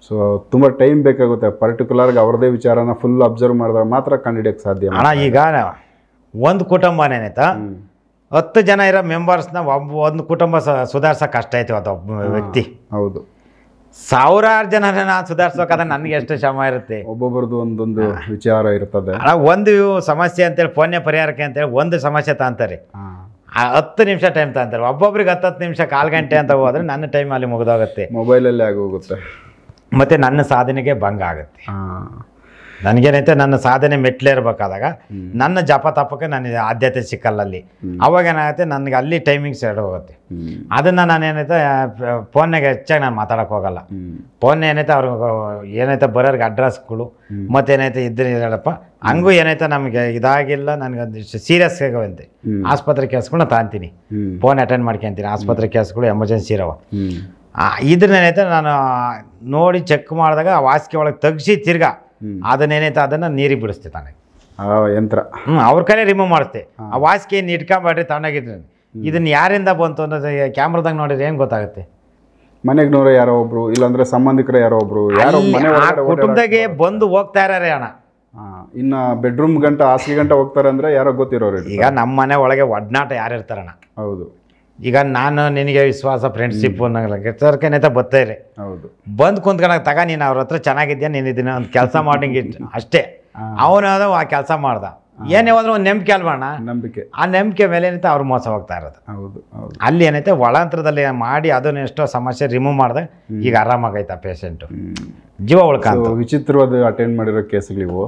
ಸೊ ತುಂಬ ಟೈಮ್ ಬೇಕಾಗುತ್ತೆ. ಪರ್ಟಿಕ್ಯುಲರ್ಗೆ ಅವ್ರದ್ದೇ ವಿಚಾರನ ಫುಲ್ ಅಬ್ಸರ್ವ್ ಮಾಡಿದಾಗ ಮಾತ್ರ ಕಂಡುಹಿಡಿಯೋಕ್ಕೆ ಸಾಧ್ಯ. ಅಣ್ಣ ಈಗ ಒಂದು ಕುಟುಂಬನೇನೈತೆ 10 ಜನ ಇರೋ ಮೆಂಬರ್ಸ್ನ ಒಂದು ಕುಟುಂಬ ಸುಧಾರ್ಸೋಕೆ ಕಷ್ಟ ಐತೆ ಒಬ್ಬ ವ್ಯಕ್ತಿ. ಹೌದು, ಸಾವಿರಾರು ಜನನ ನಾನು ಸುಧಾರಿಸ್ಬೇಕಾದ್ರೆ ನನಗೆ ಎಷ್ಟು ಶ್ರಮ ಇರುತ್ತೆ. ಒಬ್ಬೊಬ್ರದ್ದು ಒಂದೊಂದು ವಿಚಾರ ಇರ್ತದೆ. ಒಂದು ಸಮಸ್ಯೆ ಅಂತೇಳಿ ಪೋನ್ಯ ಪರಿಹಾರಕ್ಕೆ ಅಂತೇಳಿ ಒಂದು ಸಮಸ್ಯೆ ತಗೊಂತಾರೆ, 10 ನಿಮಿಷ ಟೈಮ್ ತಗೊಂತಾರೆ. ಒಬ್ಬೊಬ್ರಿಗೆ 10 ನಿಮಿಷ 1/4 ಗಂಟೆ ಅಂತ ಹೋದ್ರೆ ನನ್ನ ಟೈಮ್ ಅಲ್ಲಿ ಮುಗಿದೋಗುತ್ತೆ, ಮೊಬೈಲಲ್ಲೇ ಆಗೋಗುತ್ತೆ. ಮತ್ತು ನನ್ನ ಸಾಧನೆಗೆ ಭಂಗ ಆಗುತ್ತೆ. ನನಗೇನೈತೆ ನನ್ನ ಸಾಧನೆ ಮೆಟ್ಲೇರ್ಬೇಕಾದಾಗ ನನ್ನ ಜಪ ತಪ್ಪಕ್ಕೆ ನನಗೆ ಆದ್ಯತೆ ಸಿಕ್ಕಲ್ಲ ಅಲ್ಲಿ. ಅವಾಗ ಏನಾಗುತ್ತೆ, ನನಗೆ ಅಲ್ಲಿ ಟೈಮಿಂಗ್ಸ್ ಎರಡು ಹೋಗುತ್ತೆ. ಅದನ್ನು ನಾನೇನೈತೆ ಫೋನ್ನಾಗೆ ಹೆಚ್ಚಾಗಿ ನಾನು ಮಾತಾಡೋಕೆ ಹೋಗಲ್ಲ. ಫೋನ್ ಏನೈತೆ ಅವ್ರಿಗೆ ಏನೈತೆ ಬರೋರಿಗೆ ಅಡ್ರೆಸ್ಗಳು ಮತ್ತೇನೈತೆ ಇದ್ರೆ ಹೇಳಪ್ಪ ಹಂಗೂ ಏನೈತೆ ನಮಗೆ ಇದಾಗಿಲ್ಲ, ನನಗೆ ಒಂದಿಷ್ಟು ಸೀರಿಯಸ್ ಆಗವಂತೆ ಆಸ್ಪತ್ರೆ ಕೇಸ್ಗಳನ್ನ ತಗೊಂತೀನಿ, ಫೋನ್ ಅಟೆಂಡ್ ಮಾಡ್ಕೊತೀನಿ. ಆಸ್ಪತ್ರೆ ಕೇಸ್ಗಳು ಎಮರ್ಜೆನ್ಸಿ ಇರೋವ ಇದನ್ನೇನೈತೆ ನಾನು ನೋಡಿ ಚೆಕ್ ಮಾಡಿದಾಗ ಆ ವಾಸಿಕೆ ಒಳಗೆ ತೆಗ್ಸಿ ತಿರ್ಗಾ ಅದನ್ನೇನೈತೆ ಅದನ್ನು ನೀರಿಗೆ ಬಿಡಿಸ್ತೆ ತಾನೆ ಯಂತ್ರ. ಅವ್ರ ಕೈಲೇ ರಿಮೂವ್ ಮಾಡುತ್ತೆ. ಆ ವಾಸಿಕೆ ಏನು ಇಟ್ಕೊಂಬೇಡ್ರಿ ತಗೊಂಡೋಗಿದ್ರೆ ಇದನ್ನು ಯಾರಿಂದ ಬಂತು ಅನ್ನೋದು ಕ್ಯಾಮ್ರಾದಾಗ ನೋಡಿದ್ರೆ ಏನು ಗೊತ್ತಾಗುತ್ತೆ. ಮನೆಗೆ ನೋಡ್ರೆ ಯಾರೋ ಒಬ್ರು, ಇಲ್ಲಾಂದ್ರೆ ಸಂಬಂಧಿಕರ ಯಾರೋ ಒಬ್ರು, ಯಾರೋ ಕುಟುಂಬದಾಗೆ ಬಂದು ಹೋಗ್ತಾ ಇರಾರೆ ಅಣ್ಣ. ಇನ್ನ ಬೆಡ್ರೂಮ್ ಗಂಟ ಹಾಸಿಗೆ ಗಂಟ ಹೋಗ್ತಾರೆ ಅಂದ್ರೆ ಯಾರೋ ಗೊತ್ತಿರೋರು. ಈಗ ನಮ್ಮ ಮನೆ ಒಳಗೆ ಒಡನಾಟ ಯಾರು ಇರ್ತಾರಣ್ಣ. ಹೌದು, ಈಗ ನಾನು ನಿನಗೆ ವಿಶ್ವಾಸ ಫ್ರೆಂಡ್ಶಿಪ್ ಅನ್ನೋಕೆ ಬರ್ತಾ ಇರಿ. ಹೌದು, ಬಂದು ಕುಂತ್ಕೊಳಕ್ ತಗ ನೀನು ಅವ್ರ ಹತ್ರ ಚೆನ್ನಾಗಿದ್ಯಾ, ನೀನು ಇದನ್ನ ಒಂದು ಕೆಲಸ ಮಾಡಿಂಗ್ ಅಷ್ಟೇ. ಅವನು ಆ ಕೆಲಸ ಮಾಡ್ದ ಏನೇ ಹೋದ್ರೆ ಒಂದು ನಂಬಿಕೆ ಅಲ್ವಣ್ಣ, ನಂಬಿಕೆ. ಆ ನಂಬಿಕೆ ಮೇಲೆ ಏನೈತೆ ಅವ್ರು ಮೋಸ ಹೋಗ್ತಾ ಇರೋದು. ಹೌದು, ಅಲ್ಲಿ ಏನೈತೆ ಒಳಾಂತರದಲ್ಲಿ ಮಾಡಿ ಅದನ್ನ ಎಷ್ಟೋ ಸಮಸ್ಯೆ ರಿಮೂವ್ ಮಾಡಿದೆ, ಈಗ ಆರಾಮಾಗೈತ ಪೇಷಂಟು, ಜೀವ ಉಳ್ಕಂತ. ವಿಚಿತ್ರವಾದ ಅಟೆಂಡ್ ಮಾಡಿರೋ ಕೇಸ್ಗಳಿವು.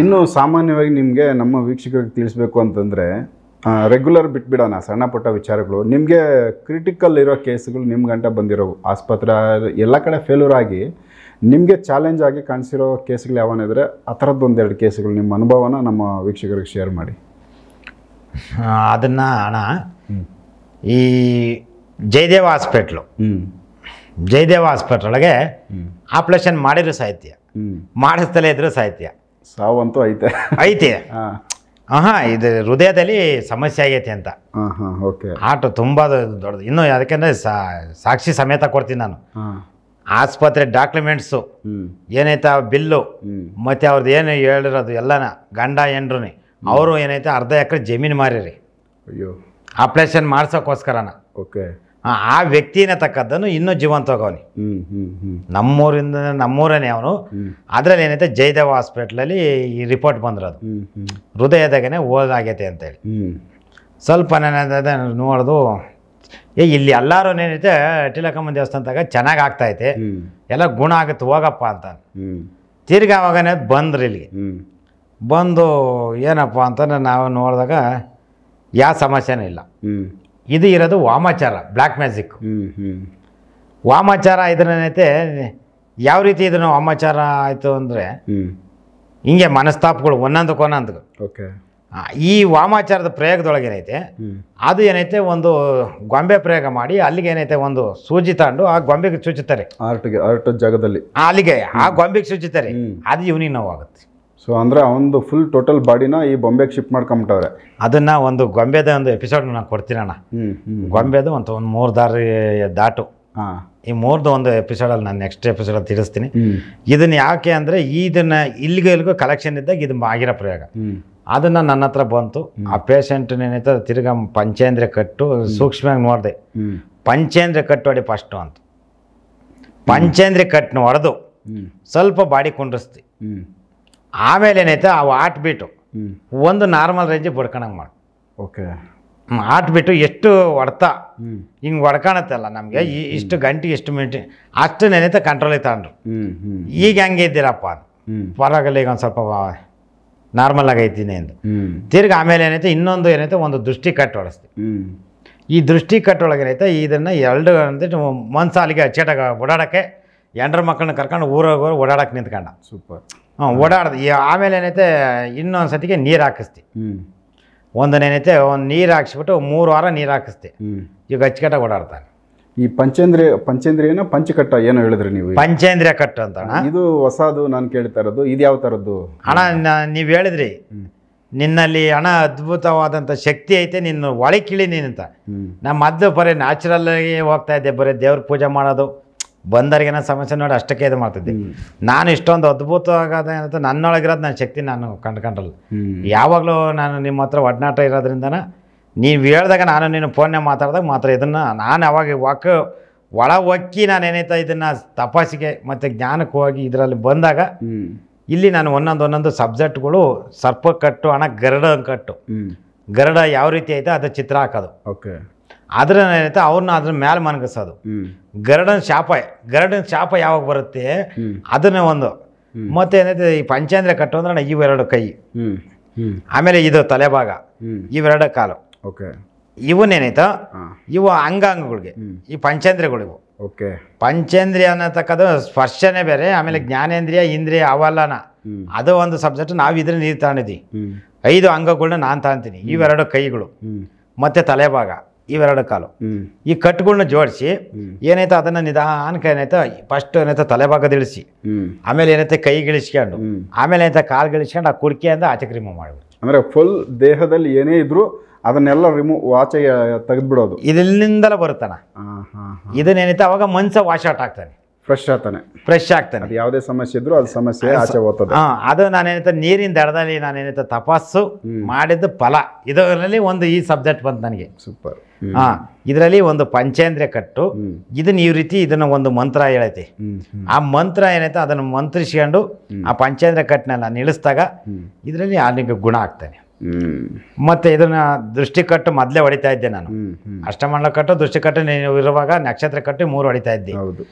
ಇನ್ನು ಸಾಮಾನ್ಯವಾಗಿ ನಿಮಗೆ ನಮ್ಮ ವೀಕ್ಷಕರಿಗೆ ತಿಳಿಸ್ಬೇಕು ಅಂತಂದ್ರೆ, ರೆಗ್ಯುಲರ್ ಬಿಟ್ಬಿಡೋಣ ಸಣ್ಣ ಪುಟ್ಟ ವಿಚಾರಗಳು. ನಿಮಗೆ ಕ್ರಿಟಿಕಲ್ ಇರೋ ಕೇಸ್ಗಳು ನಿಮ್ಮ ಗಂಟ ಬಂದಿರೋವು, ಆಸ್ಪತ್ರೆ ಎಲ್ಲ ಕಡೆ ಫೇಲ್ಯೂರ್ ಆಗಿ ನಿಮಗೆ ಚಾಲೆಂಜ್ ಆಗಿ ಕಾಣಿಸಿರೋ ಕೇಸ್ಗಳು ಯಾವನಿದ್ರೆ ಆ ಥರದ್ದು 1-2 ಕೇಸ್ಗಳು ನಿಮ್ಮ ಅನುಭವನ ನಮ್ಮ ವೀಕ್ಷಕರಿಗೆ ಶೇರ್ ಮಾಡಿ. ಅದನ್ನು ಅಣ್ಣ ಈ ಜಯದೇವ ಹಾಸ್ಪಿಟ್ಲು, ಜಯದೇವ ಹಾಸ್ಪಿಟ್ಲ್ ಒಳಗೆ ಆಪ್ರೇಷನ್ ಮಾಡಿರೋ ಸಾಹಿತ್ಯ, ಮಾಡಿಸ್ತಲೇ ಇದ್ರು ಸಾಹಿತ್ಯ, ಸಾವಂತೂ ಐತೆ ಐತೆ. ಇದು ಹೃದಯದಲ್ಲಿ ಸಮಸ್ಯೆ ಆಗೈತೆ ಅಂತ. ಓಕೆ, ಆಟೋ ತುಂಬ ದೊಡ್ಡದು. ಇನ್ನು ಯಾಕೆಂದರೆ ಸಾಕ್ಷಿ ಸಮೇತ ಕೊಡ್ತೀನಿ ನಾನು. ಆಸ್ಪತ್ರೆ ಡಾಕ್ಯುಮೆಂಟ್ಸು ಏನೈತೆ ಬಿಲ್ಲು ಮತ್ತು ಅವ್ರದ್ದು ಏನು ಹೇಳಿರೋದು ಎಲ್ಲನ ಗಂಡ ಹೆಂಡ್ರು ಅವರು ಏನೈತೆ 1/2 ಎಕರೆ ಜಮೀನು ಮಾರಿರಿ. ಅಯ್ಯೋ, ಆಪ್ರೇಷನ್ ಮಾಡ್ಸೋಕ್ಕೋಸ್ಕರನ. ಓಕೆ, ಆ ವ್ಯಕ್ತಿನ ತಕ್ಕದ್ದನ್ನು ಇನ್ನೂ ಜೀವಂತವಾಗವನಿ. ನಮ್ಮೂರನೇ ಅವನು. ಅದರಲ್ಲಿ ಏನೈತೆ ಜಯದೇವ ಹಾಸ್ಪಿಟ್ಲಲ್ಲಿ ಈ ರಿಪೋರ್ಟ್ ಬಂದಿರೋದು, ಹೃದಯದಾಗೇ ಓದಾಗೈತೆ ಅಂತೇಳಿ. ಸ್ವಲ್ಪ ನಾನು ನೋಡ್ದು ಇಲ್ಲಿ ಎಲ್ಲರೂ ಏನೈತೆ ಟಿಲಕಮ್ಮ ದೇವಸ್ಥಾನದಾಗ ಚೆನ್ನಾಗಿ ಆಗ್ತಾಯಿದೆ, ಎಲ್ಲ ಗುಣ ಆಗುತ್ತೆ ಹೋಗಪ್ಪ ಅಂತ. ತಿರ್ಗಿ ಅವಾಗನೇ ಬಂದ್ರಿ ಇಲ್ಲಿಗೆ. ಬಂದು ಏನಪ್ಪ ಅಂತ ನಾವು ನೋಡಿದಾಗ ಯಾವ ಸಮಸ್ಯೆನೂ ಇಲ್ಲ. ಇದು ಇರೋದು ವಾಮಾಚಾರ, ಬ್ಲ್ಯಾಕ್ ಮ್ಯಾಜಿಕ್. ವಾಮಾಚಾರ ಇದನ್ನೈತೆ ಯಾವ ರೀತಿ ಇದನ್ನು ವಾಮಾಚಾರ ಆಯಿತು ಅಂದರೆ, ಹಿಂಗೆ ಮನಸ್ತಾಪಗಳು ಒಂದೊಂದಕ್ಕೊಂದೊಂದು. ಓಕೆ, ಈ ವಾಮಾಚಾರದ ಪ್ರಯೋಗದೊಳಗೆ ಏನೈತೆ ಅದು ಏನೈತೆ ಒಂದು ಗೊಂಬೆ ಪ್ರಯೋಗ ಮಾಡಿ ಅಲ್ಲಿಗೆ ಏನೈತೆ ಒಂದು ಸೂಜಿ ತಗೊಂಡು ಆ ಗೊಂಬೆಗೆ ಚುಚ್ಚುತ್ತಾರೆ, ಆರ್ಟ್ ಜಾಗದಲ್ಲಿ ಅಲ್ಲಿಗೆ ಆ ಗೊಂಬೆಗೆ ಚುಚ್ಚುತ್ತಾರೆ. ಅದು ಇವನಿಗೆ ನೋವಾಗುತ್ತೆ. ಸೊ ಅಂದರೆ ಅವನದು ಫುಲ್ ಟೋಟಲ್ ಬಾಡಿನ ಈ ಬೊಂಬೆಗೆ ಶಿಫ್ಟ್ ಮಾಡ್ಕೊಂಬಿಟ್ಟವ್ರೆ. ಅದನ್ನು ಒಂದು ಗೊಂಬೆದ ಒಂದು ಎಪಿಸೋಡ್ ನಾನು ಕೊಡ್ತೀನಣ್ಣ. ಗೊಂಬೆದು ಒಂದು 3 ದಾರಿ ದಾಟು, ಈ 3ದು ಒಂದು ಎಪಿಸೋಡಲ್ಲಿ ನಾನು ನೆಕ್ಸ್ಟ್ ಎಪಿಸೋಡಲ್ಲಿ ತಿಳಿಸ್ತೀನಿ. ಇದನ್ನು ಯಾಕೆ ಅಂದರೆ ಇದನ್ನು ಇಲ್ಲಿಗೂ ಕಲೆಕ್ಷನ್ ಇದ್ದಾಗ ಇದು ಆಗಿರೋ ಪ್ರಯೋಗ. ಅದನ್ನು ನನ್ನ ಹತ್ರ ಬಂತು. ಆ ಪೇಷಂಟ್ನೇನೈತೆ ತಿರ್ಗಾ ಪಂಚೇಂದ್ರಿಯ ಕಟ್ಟು ಸೂಕ್ಷ್ಮವಾಗಿ ನೋಡಿದೆ. ಪಂಚೇಂದ್ರಿಯ ಕಟ್ಟು ಹೊಡಿ ಫಸ್ಟು ಅಂತ. ಪಂಚೇಂದ್ರಿಯ ಕಟ್ಟನ್ನು ಹೊಡೆದು ಸ್ವಲ್ಪ ಬಾಡಿ ಕುಂಡ್ರಿಸ್ತಿ. ಆಮೇಲೆ ಏನೈತೆ ಆ ಆಟ್ಬಿಟ್ಟು ಒಂದು ನಾರ್ಮಲ್ ರೇಂಜಿಗೆ ಬಡ್ಕೊಳಂಗೆ ಮಾಡಿ. ಓಕೆ, ಆಟ್ಬಿಟ್ಟು ಎಷ್ಟು ಹೊಡ್ತಾ ಹಿಂಗೆ ಹೊಡ್ಕೊಳತ್ತಲ್ಲ ನಮಗೆ ಇಷ್ಟು ಗಂಟೆ ಇಷ್ಟು ಮಿನಿಟ್ ಅಷ್ಟು ನೆನೈತೆ ಕಂಟ್ರೋಲಿಗೆ ತಗೊಂಡ್ರು. ಈಗ ಹೆಂಗೆ ಇದ್ದೀರಪ್ಪ ಅದು ಪರವಾಗಿಲ್ಲ, ಈಗ ಒಂದು ಸ್ವಲ್ಪ ನಾರ್ಮಲ್ ಆಗೈತೀನಿ ಎಂದು. ತಿರ್ಗಿ ಆಮೇಲೆ ಏನೈತೆ ಇನ್ನೊಂದು ಏನೈತೆ ಒಂದು ದೃಷ್ಟಿ ಕಟ್ಟು ಹೊಡಿಸ್ತೀವಿ. ಈ ದೃಷ್ಟಿ ಕಟ್ಟೊಳಗೆ ಏನೈತೆ ಇದನ್ನು 2 ಅಂದ್ಬಿಟ್ಟು ಮನ್ಸು ಅಲ್ಲಿಗೆ ಅಚ್ಚೇಟಾಗ ಓಡಾಡೋಕ್ಕೆ ಎಂಡ್ರ ಮಕ್ಕಳನ್ನ ಕರ್ಕೊಂಡು ಊರಾಗ ಓಡಾಡಕ್ಕೆ ನಿಂತ್ಕೊಂಡ. ಸೂಪರ್. ಓಡಾಡ್ದು. ಆಮೇಲೆ ಏನೈತೆ ಇನ್ನೊಂದು ಸತಿಗೆ ನೀರು ಹಾಕಿಸ್ತಿ. ಒಂದನೇನೈತೆ ಒಂದು ನೀರು ಹಾಕ್ಸ್ಬಿಟ್ಟು 3 ವಾರ ನೀರು ಹಾಕಿಸ್ತಿ. ಈಗ ಅಚ್ಚುಕಟ್ಟಾಗಿ ಓಡಾಡ್ತಾನೆ. ಈ ಪಂಚೇಂದ್ರಿಯನ ಪಂಚಕಟ್ಟ ಏನೋ ಹೇಳಿದ್ರಿ ನೀವು, ಪಂಚೇಂದ್ರಿಯ ಕಟ್ಟು ಅಂತ. ಇದು ಹೊಸದು ನಾನು ಕೇಳ್ತಾ ಇರೋದು. ಇದು ಯಾವ ಥರದ್ದು ಅಣ್ಣ? ನೀವು ಹೇಳಿದ್ರಿ ನಿನ್ನಲ್ಲಿ ಹಣ ಅದ್ಭುತವಾದಂಥ ಶಕ್ತಿ ಐತೆ, ನಿನ್ನ ಒಳಕಿಳಿ ನೀನಂತ. ನಮ್ಮ ಮೊದಲು ಬರೀ ನ್ಯಾಚುರಲ್ಲಾಗಿ ಹೋಗ್ತಾ ಇದ್ದೆ, ಬರೀ ದೇವ್ರ ಪೂಜೆ ಮಾಡೋದು, ಬಂದವ್ರಿಗೇನೋ ಸಮಸ್ಯೆ ನೋಡಿ ಅಷ್ಟಕ್ಕೆ ಇದು ಮಾಡ್ತಿದ್ದೆ. ನಾನು ಇಷ್ಟೊಂದು ಅದ್ಭುತವಾಗದ ಅಂತ ನನ್ನೊಳಗಿರೋದು ನನ್ನ ಶಕ್ತಿ ನಾನು ಕಂಡ್ಕೊಂಡಲ್ಲ. ಯಾವಾಗಲೂ ನಾನು ನಿಮ್ಮ ಹತ್ರ ಒಡನಾಟ ಇರೋದ್ರಿಂದನ ನೀವು ಹೇಳ್ದಾಗ ನಾನು ನೀನು ಫೋನ್ನೇ ಮಾತಾಡಿದಾಗ ಮಾತ್ರ ಇದನ್ನು ನಾನು ಅವಾಗ ಒಳ ಒಕ್ಕಿ ನಾನು ಏನೈತೆ ಇದನ್ನು ತಪಾಸಿಗೆ ಮತ್ತು ಜ್ಞಾನಕ್ಕೆ ಹೋಗಿ ಇದರಲ್ಲಿ ಬಂದಾಗ ಇಲ್ಲಿ ನಾನು ಒಂದೊಂದು ಸಬ್ಜೆಕ್ಟ್ಗಳು ಸರ್ಪ ಕಟ್ಟು ಹಣ ಗರುಡ ಕಟ್ಟು ಗರುಡ ಯಾವ ರೀತಿ ಐತೆ ಅದು ಚಿತ್ರ ಹಾಕೋದು. ಓಕೆ. ಅದ್ರ ಏನೈತೆ ಅವ್ರನ್ನ ಅದ್ರ ಮೇಲೆ ಮನಗಿಸೋದು. ಗರುಡನ ಶಾಪ ಯಾವಾಗ ಬರುತ್ತೆ ಅದನ್ನ ಒಂದು. ಮತ್ತೆ ಏನೈತೆ ಈ ಪಂಚೇಂದ್ರ ಕಟ್ಟು ಅಂದ್ರೆ ಇವೆರಡು ಕೈ, ಆಮೇಲೆ ಇದು ತಲೆಭಾಗ, ಇವೆರಡು ಕಾಲು. ಓಕೆ. ಇವನ್ನೇನೈತೋ ಇವು ಅಂಗಾಂಗಗಳಿಗೆ ಈ ಪಂಚೇಂದ್ರಿಯಗಳಿವು. ಓಕೆ. ಪಂಚೇಂದ್ರಿಯ ಅನ್ನತಕ್ಕದ್ದು ಸ್ಪರ್ಶನೇ ಬೇರೆ, ಆಮೇಲೆ ಜ್ಞಾನೇಂದ್ರಿಯ ಇಂದ್ರಿಯ ಅವೆಲ್ಲನ ಅದು ಒಂದು ಸಬ್ಜೆಕ್ಟ್. ನಾವು ಇದ್ರ ನೀರು ತಗೊಂಡಿದ್ವಿ. 5 ಅಂಗಗಳನ್ನ ನಾನು ತಗೊಂತೀನಿ. ಇವೆರಡು ಕೈಗಳು ಮತ್ತೆ ತಲೆಭಾಗ, ಇವೆರಡು ಕಾಲು. ಈ ಕಟ್ಟುಗಳನ್ನ ಜೋಡಿಸಿ ಏನೈತೆ ಅದನ್ನ ನಿಧಾನಕ್ಕೆ ಏನೈತೆ ಫಸ್ಟ್ ಏನೈತೆ ತಲೆಭಾಗದ ಇಳಿಸಿ, ಆಮೇಲೆ ಏನೈತೆ ಕೈಗಿಳಿಸ್ಕೊಂಡು, ಆಮೇಲೆ ಏನೈತೆ ಕಾಲ್ಗಿಳಿಸ್ಕೊಂಡು ಆ ಕುಡಿಕೆಯಿಂದ ಆಚೆ ರಿಮೂವ್ ಮಾಡ್ಬಿಡು. ಅಂದ್ರೆ ಫುಲ್ ದೇಹದಲ್ಲಿ ಏನೇ ಇದ್ರು ಅದನ್ನೆಲ್ಲ ಆಚೆಗೆ ತೆಗೆದ್ಬಿಡೋದು. ಇದರಿಂದಲೇ ಬರುತ್ತಾನ. ಇದನ್ನೇನೈತೆ ಅವಾಗ ಮನ್ಸ ವಾಶ್ ಔಟ್ ಆಗ್ತಾನೆ, ಫ್ರೆಶ್ ಆಗ್ತಾನೆ. ಯಾವುದೇ ಸಮಸ್ಯೆ ಇದ್ರು ಅದು ಸಮಸ್ಯೆ ಆಚೆ ಹೋಗ್ತದೆ. ಅದು ನಾನೇನೈತೆ ನೀರಿನ ದಡದಲ್ಲಿ ನಾನೇನೈತೆ ತಪಸ್ಸು ಮಾಡಿದ್ದು ಫಲ. ಇದರಲ್ಲಿ ಒಂದು ಈ ಸಬ್ಜೆಕ್ಟ್ ಬಂತು ನನಗೆ. ಸೂಪರ್. ಇದರಲ್ಲಿ ಒಂದು ಪಂಚೇಂದ್ರಿಯ ಕಟ್ಟು, ಇದನ್ನ ಈ ರೀತಿ ಇದನ್ನ ಒಂದು ಮಂತ್ರ ಹೇಳೈತಿ. ಆ ಮಂತ್ರ ಏನೈತೆ ಅದನ್ನು ಮಂತ್ರಿಸ್ಕೊಂಡು ಆ ಪಂಚೇಂದ್ರಿಯ ಕಟ್ಟನೆಲ್ಲ ನಿಲ್ಲಿಸಿದಾಗ ಇದರಲ್ಲಿ ಅವನಿಗೆ ಗುಣ ಆಗ್ತಾನೆ. ಮತ್ತೆ ಇದನ್ನ ದೃಷ್ಟಿ ಕಟ್ಟು ಮೊದಲೇ ಹೊಡಿತಾ ಇದ್ದೆ ನಾನು. ಅಷ್ಟಮಂಡಲ ಕಟ್ಟು, ದೃಷ್ಟಿ ಕಟ್ಟು ನೀವು ಇರುವಾಗ ನಕ್ಷತ್ರ ಕಟ್ಟು 3 ಹೊಡಿತಾ ಇದ್ದೆ.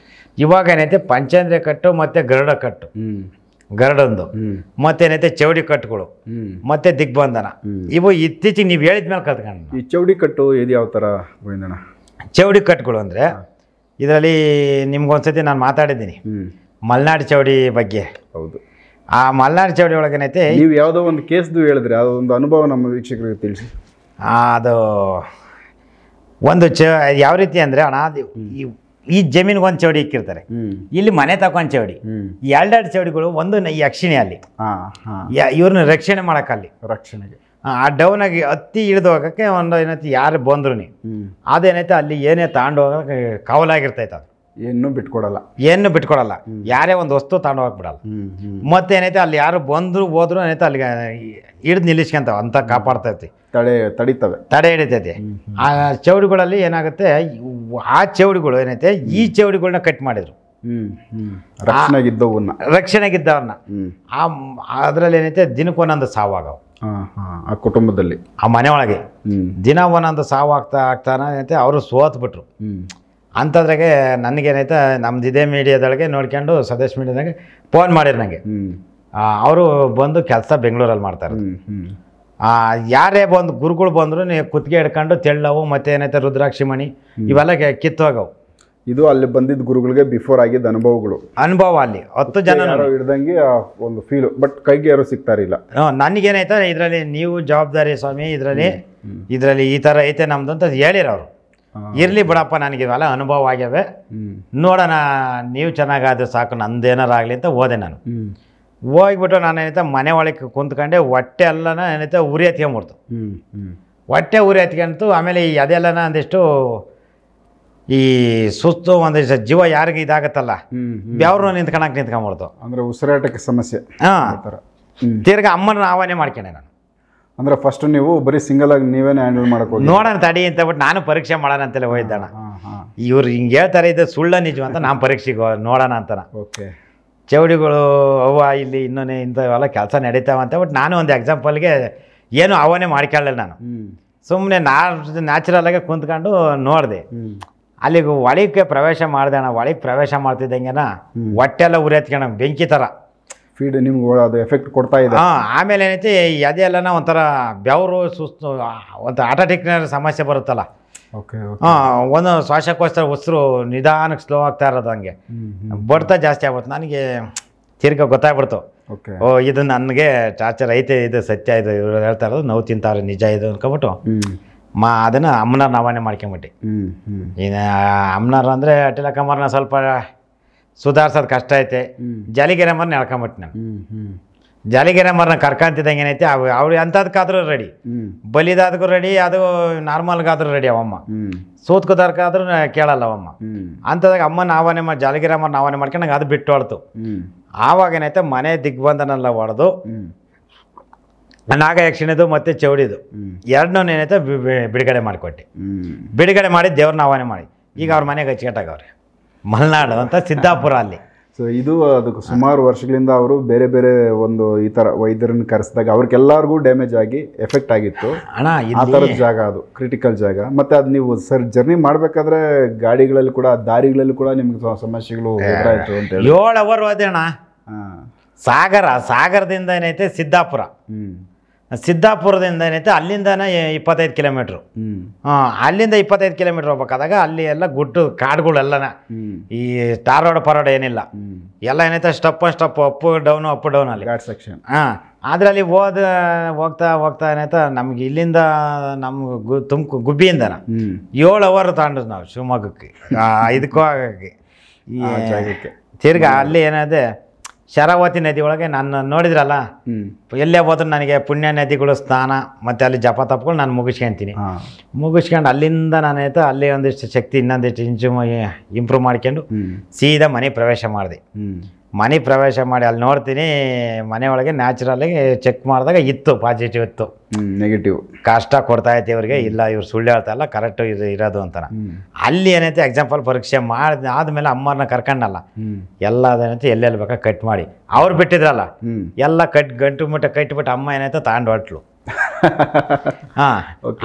ಇವಾಗ ಏನೈತೆ ಪಂಚೇಂದ್ರಿಯ ಕಟ್ಟು ಮತ್ತೆ ಗರುಡ ಕಟ್ಟು, ಗರುಡಂದು ಮತ್ತೇನೈತೆ ಚೌಡಿ ಕಟ್ಟುಗಳು ಮತ್ತೆ ದಿಗ್ಬಂಧನ. ಇವು ಇತ್ತೀಚೆಗೆ ನೀವು ಹೇಳಿದ್ಮೇಲೆ ಕಲ್ತ್ಕೊಂಡು. ಈ ಚೌಡಿ ಕಟ್ಟು ಇದು ಯಾವ ಥರ ಗೋವಿಂದಣ್ಣ? ಚೌಡಿ ಕಟ್ಟುಗಳು ಅಂದರೆ ಇದರಲ್ಲಿ ನಿಮ್ಗೊಂದ್ಸತಿ ನಾನು ಮಾತಾಡಿದ್ದೀನಿ ಮಲೆನಾಡು ಚೌಡಿ ಬಗ್ಗೆ. ಹೌದು. ಆ ಮಲೆನಾಡು ಚೌಡಿ ಒಳಗೇನೈತೆ ನೀವು ಯಾವುದೋ ಒಂದು ಕೇಸ್ದು ಹೇಳಿದ್ರೆ ಅದೊಂದು ಅನುಭವ ನಮ್ಮ ವೀಕ್ಷಕರಿಗೆ ತಿಳಿಸಿ. ಅದು ಒಂದು ಯಾವ ರೀತಿ ಅಂದರೆ ಅಣ್ಣ, ಈ ಜಮೀನಿಗೆ ಒಂದು ಚೌಡಿ ಇಕ್ಕಿರ್ತಾರೆ, ಇಲ್ಲಿ ಮನೆ ತಗೊಂಡು ಚೌಡಿ, ಎರಡೆರಡು ಚೌಡಿಗಳು. ಒಂದು ಈ ಯಕ್ಷಿಣಿ ಅಲ್ಲಿ ಇವ್ರನ್ನ ರಕ್ಷಣೆ ಮಾಡೋಕ್ಕಲ್ಲಿ ರಕ್ಷಣೆಗೆ ಆ ಡೌನ್ ಆಗಿ ಹತ್ತಿ ಹಿಡಿದು ಹೋಗೋಕ್ಕೆ ಒಂದು ಏನೈತಿ ಯಾರು ಬಂದ್ರು ಅದೇನೈತೆ ಅಲ್ಲಿ ಏನೇ ತಗೊಂಡು ಹೋಗೋಕೆ ಕಾವಲಾಗಿರ್ತೈತೆ. ಅದು ಏನು ಬಿಟ್ಕೊಡಲ್ಲ, ಯಾರೇ ಒಂದು ವಸ್ತು ತಗೊಂಡು ಹೋಗಕ್ ಬಿಡಲ್ಲ. ಮತ್ತೇನೈತೆ ಅಲ್ಲಿ ಯಾರು ಬಂದ್ರು ಹೋದ್ರು ಏನೈತೆ ಅಲ್ಲಿಗೆ ಹಿಡಿದು ನಿಲ್ಲಿಸ್ಕೊಂತಾವ ಅಂತ ಕಾಪಾಡ್ತೈತಿ, ತಡೆ ಹಿಡಿತೈತಿ. ಆ ಚೌಡಿಗಳಲ್ಲಿ ಏನಾಗುತ್ತೆ, ಆ ಚೌಡಿಗಳು ಏನೈತೆ ಈ ಚೌಡಿಗಳನ್ನ ಕಟ್ ಮಾಡಿದ್ರು ರಕ್ಷಣೆಗಿದ್ದವ್ರನ್ನ. ಅದ್ರಲ್ಲಿ ಏನೈತೆ ದಿನಕ್ಕೊಂದೊಂದು ಸಾವಾಗವು ಆ ಕುಟುಂಬದಲ್ಲಿ, ಆ ಮನೆ ಒಳಗೆ ದಿನ ಒಂದೊಂದು ಸಾವು ಆಗ್ತಾನೆ ಏನೈತೆ. ಅವರು ಸೋತ್ಬಿಟ್ರು. ಅಂಥದ್ರಾಗೆ ನನಗೇನೈತೆ ನಮ್ದು ಇದೇ ಮೀಡಿಯಾದೊಳಗೆ ನೋಡ್ಕೊಂಡು ಸದಸ್ಯ ಮೀಡಿಯಾದಾಗೆ ಫೋನ್ ಮಾಡಿರು ನನಗೆ. ಅವರು ಬಂದು ಕೆಲಸ ಬೆಂಗಳೂರಲ್ಲಿ ಮಾಡ್ತಾರೆ. ಯಾರೇ ಬಂದು ಗುರುಗಳು ಬಂದರು ನೀವು ಕುತ್ತಿಗೆ ಹಿಡ್ಕೊಂಡು ತೆಳ್ಳವು ಮತ್ತೆ ಏನೈತೆ ರುದ್ರಾಕ್ಷಿ ಮಣಿ ಇವೆಲ್ಲ ಕಿತ್ತೋಗವು. ಇದು ಅಲ್ಲಿ ಬಂದಿದ್ದ ಗುರುಗಳಿಗೆ ಬಿಫೋರ್ ಆಗಿದ್ದ ಅನುಭವ. ಅಲ್ಲಿ 10 ಜನ ಹಿಡ್ದಂಗೆ ಒಂದು ಫೀಲ್, ಬಟ್ ಕೈಗೆ ಯಾರು ಸಿಗ್ತಾರಿಲ್ಲ. ನನಗೇನೈತೆ ಇದರಲ್ಲಿ ನೀವು ಜವಾಬ್ದಾರಿ ಸ್ವಾಮಿ, ಇದರಲ್ಲಿ ಈ ಥರ ಐತೆ ನಮ್ದು ಅಂತ ಹೇಳಿರೋರು. ಇರಲಿ ಬಿಡಪ್ಪ, ನನಗೆ ಇವೆಲ್ಲ ಅನುಭವ ಆಗ್ಯಾವೆ, ನೋಡೋಣ ನೀವು ಚೆನ್ನಾಗಾದ್ರೆ ಸಾಕು, ನಂದೇನಾರಾಗಲಿ ಅಂತ ಹೋದೆ ನಾನು. ಹೋಗ್ಬಿಟ್ಟು ನಾನು ಏನೈತೆ ಮನೆ ಒಳಗೆ ಕುಂತ್ಕೊಂಡೆ, ಹೊಟ್ಟೆ ಎಲ್ಲನ ಏನೈತೆ ಉರಿ ಹತ್ಕೊಂಬಿಡ್ತು. ಹೊಟ್ಟೆ ಉರಿ ಹತ್ಕೊಂತು. ಆಮೇಲೆ ಅದೆಲ್ಲನ ಒಂದಿಷ್ಟು ಈ ಸುಸ್ತು ಒಂದಿಷ್ಟು ಜೀವ ಯಾರಿಗೆ ಇದಾಗತ್ತಲ್ಲ ಬೆವ್ರು ನಿಂತ್ಕೊಂಡ್ಬಿಡ್ತು. ಅಂದರೆ ಉಸಿರಾಟಕ್ಕೆ ಸಮಸ್ಯೆ. ತಿರ್ಗಿ ಅಮ್ಮನ ಆಹ್ವಾನ ಮಾಡ್ಕೊಂಡೆ ನಾನು. ಅಂದರೆ ಫಸ್ಟ್ ನೀವು ಬರೀ ಸಿಂಗಲ್ ಆಗಿ ನೀವೇನೇ ಹ್ಯಾಂಡಲ್ ಮಾಡಕ್ಕೆ ನೋಡೋಣ ತಡಿ ಅಂತ ಬಿಟ್ಟು ನಾನು ಪರೀಕ್ಷೆ ಮಾಡೋಣ ಅಂತಲೇ ಹೋಗಿದ್ದಣ್ಣ. ಇವ್ರು ಹಿಂಗೆ ಹೇಳ್ತಾರೆ ಇದು ಸುಳ್ಳ ನಿಜ ಅಂತ ನಾನು ಪರೀಕ್ಷೆಗೆ ನೋಡೋಣ ಅಂತಾನ. ಓಕೆ. ಚೌಡಿಗಳು ಅವ್ವ ಇಲ್ಲಿ ಇನ್ನೊಂದು ಇಂಥವೆಲ್ಲ ಕೆಲಸ ನಡೀತಾವ ಅಂತ ಬಿಟ್ಟು ನಾನು ಒಂದು ಎಕ್ಸಾಂಪಲ್ಗೆ ಏನು ಆಹ್ವಾನ ಮಾಡ್ಕೊಳ್ಳಲ್ಲ ನಾನು. ಸುಮ್ಮನೆ ನ್ಯಾಚುರಲಾಗೆ ಕುಂತ್ಕೊಂಡು ನೋಡಿದೆ. ಅಲ್ಲಿಗೆ ಒಳಗೆ ಪ್ರವೇಶ ಮಾಡಿದೆ ಅಣ್ಣ. ಒಳಗೆ ಪ್ರವೇಶ ಮಾಡ್ತಿದ್ದಂಗೆನ ಹೊಟ್ಟೆಲ್ಲ ಉರಿ ಹತ್ಕೊಂಡ ಬೆಂಕಿ ಥರ ಫೀಡ್ ನಿಮ್ಗೆ ಅದು ಎಫೆಕ್ಟ್ ಕೊಡ್ತಾ ಇದೆ. ಆಮೇಲೆ ಏನೈತಿ ಅದೆಲ್ಲನ ಒಂಥರ ಬೆವರು ಸುಸ್ತು, ಒಂಥರ ಆಟೋಟಿಕ್ನ ಸಮಸ್ಯೆ ಬರುತ್ತಲ್ಲ. ಒಂದು ಶ್ವಾಸಕೋಶ ಉಸಿರು ನಿಧಾನಕ್ಕೆ ಸ್ಲೋ ಆಗ್ತಾ ಇರೋದು, ಹಂಗೆ ಬಡ್ತ ಜಾಸ್ತಿ ಆಗ್ಬಿಡ್ತು. ನನಗೆ ತಿರ್ಗ ಗೊತ್ತಾಗ್ಬಿಡ್ತು, ಓ ಇದು ನನಗೆ ಟಾರ್ಚರ್ ಐತೆ, ಇದು ಸತ್ಯ, ಇದು ಇವ್ರು ಹೇಳ್ತಾ ಇರೋದು ನೋವು ತಿಂತಾರೆ ನಿಜ ಇದು ಅನ್ಕೊಬಿಟ್ಟು ಅದನ್ನು ಅಮ್ಮನಾರ್ ನಾವಾನೆ ಮಾಡ್ಕೊಂಬಿಟ್ಟು. ಇನ್ನು ಅಮ್ಮನಾರು ಅಂದರೆ ಅಟಿಲ ಕಮರ್ನ ಸ್ವಲ್ಪ ಸುಧಾರ್ಸೋದು ಕಷ್ಟ ಐತೆ. ಜಲಿಗೆರೆ ಮರನ್ನ ಎಳ್ಕೊಂಬಿಟ್ಟು ನಾನು. ಜಾಲಿಗೆರೆ ಮರನ ಕರ್ಕಂತಿದ್ದಂಗೆ ಏನೈತೆ ಅವ್ರು ಎಂಥದಕ್ಕಾದ್ರೂ ರೆಡಿ, ಬಲಿದಾದ್ರೂ ರೆಡಿ, ಅದು ನಾರ್ಮಲ್ಗಾದ್ರೂ ರೆಡಿ ಅವಮ್ಮ, ಸೂತ್ಕೋದರ್ಕಾದ್ರೂ ಕೇಳಲ್ಲ ಅವಮ್ಮ. ಅಂಥದಾಗ ಅಮ್ಮನ ಆವಾನೆ ಮಾಡಿ ಜಾಲಿಗೆರೆ ಮರನ ಆವಾನೆ ಮಾಡ್ಕೊಂಡು ನಂಗೆ ಅದು ಬಿಟ್ಟು ಹೊಡ್ತು. ಆವಾಗ ಏನೈತೆ ಮನೆ ದಿಗ್ಬಂಧನೆಲ್ಲ ಹೊಡೆದು ನಾಗ ಯಕ್ಷಿಣದು ಮತ್ತು ಚೌಡಿದು ಎರಡನ್ನೂ ಏನೈತೆ ಬಿಡುಗಡೆ ಮಾಡಿಕೊಟ್ಟೆ. ಬಿಡುಗಡೆ ಮಾಡಿ ದೇವ್ರನ್ನ ಆವಾನೆ ಮಾಡಿ ಈಗ ಅವ್ರ ಮನೆಗೆ ಹಚ್ಕಟ್ಟಾಗವ್ರೆ ಮಲೆನಾಡು ಅಂತ ಸಿದ್ದಾಪುರ ಅಲ್ಲಿ. ಸೊ ಇದು ಅದಕ್ಕೆ ಸುಮಾರು ವರ್ಷಗಳಿಂದ ಅವರು ಬೇರೆ ಬೇರೆ ಒಂದು ಈ ಥರ ವೈದ್ಯರನ್ನು ಕರೆಸಿದಾಗ ಅವ್ರಿಗೆಲ್ಲರಿಗೂ ಡ್ಯಾಮೇಜ್ ಆಗಿ ಎಫೆಕ್ಟ್ ಆಗಿತ್ತು ಅಣ್ಣ. ಆ ಥರದ ಜಾಗ ಅದು ಕ್ರಿಟಿಕಲ್ ಜಾಗ. ಮತ್ತು ಅದು ನೀವು ಜರ್ನಿ ಮಾಡಬೇಕಾದ್ರೆ ಗಾಡಿಗಳಲ್ಲಿ ಕೂಡ ದಾರಿಗಳಲ್ಲಿ ಕೂಡ ನಿಮ್ಗೆ ಸಮಸ್ಯೆಗಳು ಎದುರಾಯಿತು ಅಂತ ಹೇಳಿ 7 ಅವರ್ ಹೋದೆ ಅಣ್ಣ. ಸಾಗರದಿಂದ ಏನೈತೆ ಸಿದ್ದಾಪುರ, ಸಿದ್ದಾಪುರದಿಂದ ಏನೈತೆ ಅಲ್ಲಿಂದನೇ 25 ಕಿಲೋಮೀಟ್ರು. ಅಲ್ಲಿಂದ 25 ಕಿಲೋಮೀಟ್ರ್ ಹೋಗ್ಬೇಕಾದಾಗ ಅಲ್ಲಿ ಎಲ್ಲ ಗುಡ್ಡು ಕಾಡುಗಳೆಲ್ಲನ ಈ ಟಾರ್ ರೋಡ್ ಪರೋಡ್ ಏನಿಲ್ಲ, ಎಲ್ಲ ಏನೈತೆ ಸ್ಟಪ್ ಅಪ್ ಡೌನ್ ಅಲ್ಲಿ ಸೆಕ್ಷನ್. ಅದರಲ್ಲಿ ಹೋಗ್ತಾ ಏನೈತೆ ನಮ್ಗೆ ಇಲ್ಲಿಂದ ನಮ್ಗೆ ಗುಬ್ಬಿಯಿಂದನ 7 ಅವರ್ ತಗೊಂಡ್ರು ನಾವು ಶಿವಮೊಗ್ಗಕ್ಕೆ ಇದಕ್ಕೂ ಆಗಕ್ಕೆ ತಿರ್ಗಾ ಅಲ್ಲಿ ಏನಿದೆ ಶರಾವತಿ ನದಿ ಒಳಗೆ ನಾನು ನೋಡಿದ್ರಲ್ಲ, ಎಲ್ಲೇ ಹೋದ್ರೂ ನನಗೆ ಪುಣ್ಯ ನದಿಗಳು ಸ್ನಾನ ಮತ್ತು ಅಲ್ಲಿ ಜಪ ತಪ್ಕೊಂಡು ನಾನು ಮುಗಿಸ್ಕೊಂಡು ಅಲ್ಲಿಂದ ನಾನೈತೆ ಅಲ್ಲಿ ಒಂದಿಷ್ಟು ಶಕ್ತಿ ಇನ್ನೊಂದಿಷ್ಟು ಇಂಚು ಇಂಪ್ರೂವ್ ಮಾಡ್ಕೊಂಡು ಸೀದಾ ಮನೆ ಪ್ರವೇಶ ಮಾಡಿದೆ. ಮನೆ ಪ್ರವೇಶ ಮಾಡಿ ಅಲ್ಲಿ ನೋಡ್ತೀನಿ ಮನೆ ಒಳಗೆ ನ್ಯಾಚುರಲಾಗಿ ಚೆಕ್ ಮಾಡಿದಾಗ ಇತ್ತು, ಪಾಸಿಟಿವ್ ಇತ್ತು. ನೆಗೆಟಿವ್ ಕಷ್ಟ ಕೊಡ್ತಾ ಐತೆ ಇವ್ರಿಗೆ, ಇಲ್ಲ ಇವ್ರು ಸುಳ್ಳು ಹೇಳ್ತಾ ಇಲ್ಲ, ಕರೆಕ್ಟ್ ಇರೋದು ಅಂತಾನೆ. ಅಲ್ಲಿ ಏನೈತೆ ಎಕ್ಸಾಂಪಲ್ ಪರೀಕ್ಷೆ ಮಾಡಿ ಆದ್ಮೇಲೆ ಅಮ್ಮರನ್ನ ಕರ್ಕೊಂಡಲ್ಲ, ಎಲ್ಲ ಅದೇನೈತೆ ಎಲ್ಲೆಲ್ಲಿ ಬೇಕಾ ಕಟ್ ಮಾಡಿ ಅವ್ರು ಬಿಟ್ಟಿದ್ರಲ್ಲ ಎಲ್ಲ ಗಂಟು ಮುಟ್ಟ ಕಟ್ಬಿಟ್ಟು ಅಮ್ಮ ಏನೈತೆ ತಗೊಂಡು ಹೊಟ್ಲು.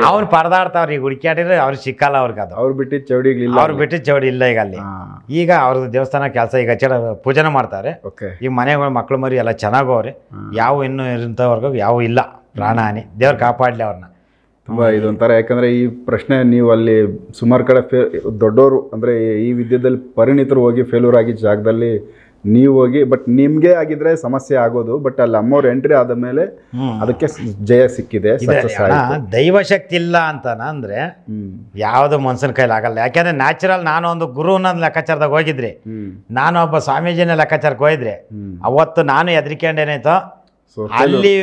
ಅವ್ನು ಪರದಾಡ್ತಾವ್ರಿ, ಈಗ ಹುಡುಕ್ಯಾಡಿದ್ರೆ ಅವ್ರಿಗೆ ಸಿಕ್ಕಲ್ಲ ಅವ್ರಿಗೆ. ಅದು ಅವ್ರು ಬಿಟ್ಟಿದ್ದು ಚೌಡಿಗಳಿಲ್ಲ, ಅವ್ರು ಬಿಟ್ಟಿದ್ದು ಚೌಡಿ ಇಲ್ಲ ಈಗ ಅಲ್ಲಿ. ಈಗ ಅವ್ರದ್ದು ದೇವಸ್ಥಾನ ಕೆಲಸ ಈಗ ಪೂಜನೆ ಮಾಡ್ತಾರೆ. ಈಗ ಮನೆಗಳು ಮಕ್ಳು ಮರಿ ಎಲ್ಲ ಚೆನ್ನಾಗವ್ರೆ, ಯಾವ ಇನ್ನೂ ಇಂಥವ್ರಿಗೂ ಯಾವ ಇಲ್ಲ ಪ್ರಾಣಹಾನಿ, ದೇವ್ರು ಕಾಪಾಡಲಿ ಅವ್ರನ್ನ. ತುಂಬ ಇದೊಂಥರ, ಯಾಕಂದರೆ ಈ ಪ್ರಶ್ನೆ ನೀವು ಅಲ್ಲಿ ಸುಮಾರು ಕಡೆ ದೊಡ್ಡವರು ಅಂದರೆ ಈ ವಿದ್ಯೆಯಲ್ಲಿ ಪರಿಣಿತರು ಹೋಗಿ ಫೇಲ್ಯೂರ್ ಆಗಿದ್ದ ಜಾಗದಲ್ಲಿ ನೀವು ಹೋಗಿ, ಬಟ್ ನಿಮಗೆ ಆಗಿದ್ರೆ ಸಮಸ್ಯೆ ಆಗೋದು, ಬಟ್ ಅಲ್ಲಿ ಅಮ್ಮವ್ರು ಎಂಟ್ರಿ ಆದ ಮೇಲೆ ಅದಕ್ಕೆ ಜಯ ಸಿಕ್ಕಿದೆ. ದೈವಶಕ್ತಿ ಇಲ್ಲ ಅಂತಾನ ಅಂದ್ರೆ ಯಾವುದು ಮನ್ಸನ ಕೈಲಿ ಆಗಲ್ಲ. ಯಾಕೆಂದ್ರೆ ನ್ಯಾಚುರಲ್ ನಾನು ಒಂದು ಗುರುನ ಲೆಕ್ಕಾಚಾರದಾಗ ಹೋಗಿದ್ರಿ, ನಾನು ಒಬ್ಬ ಸ್ವಾಮೀಜಿನ ಲೆಕ್ಕಾಚಾರಕ್ಕೆ ಹೋಗಿದ್ರೆ ಅವತ್ತು ನಾನು ಹೆದರಿಕೊಂಡೇನಾಯ್ತೋ ಅಲ್ಲಿ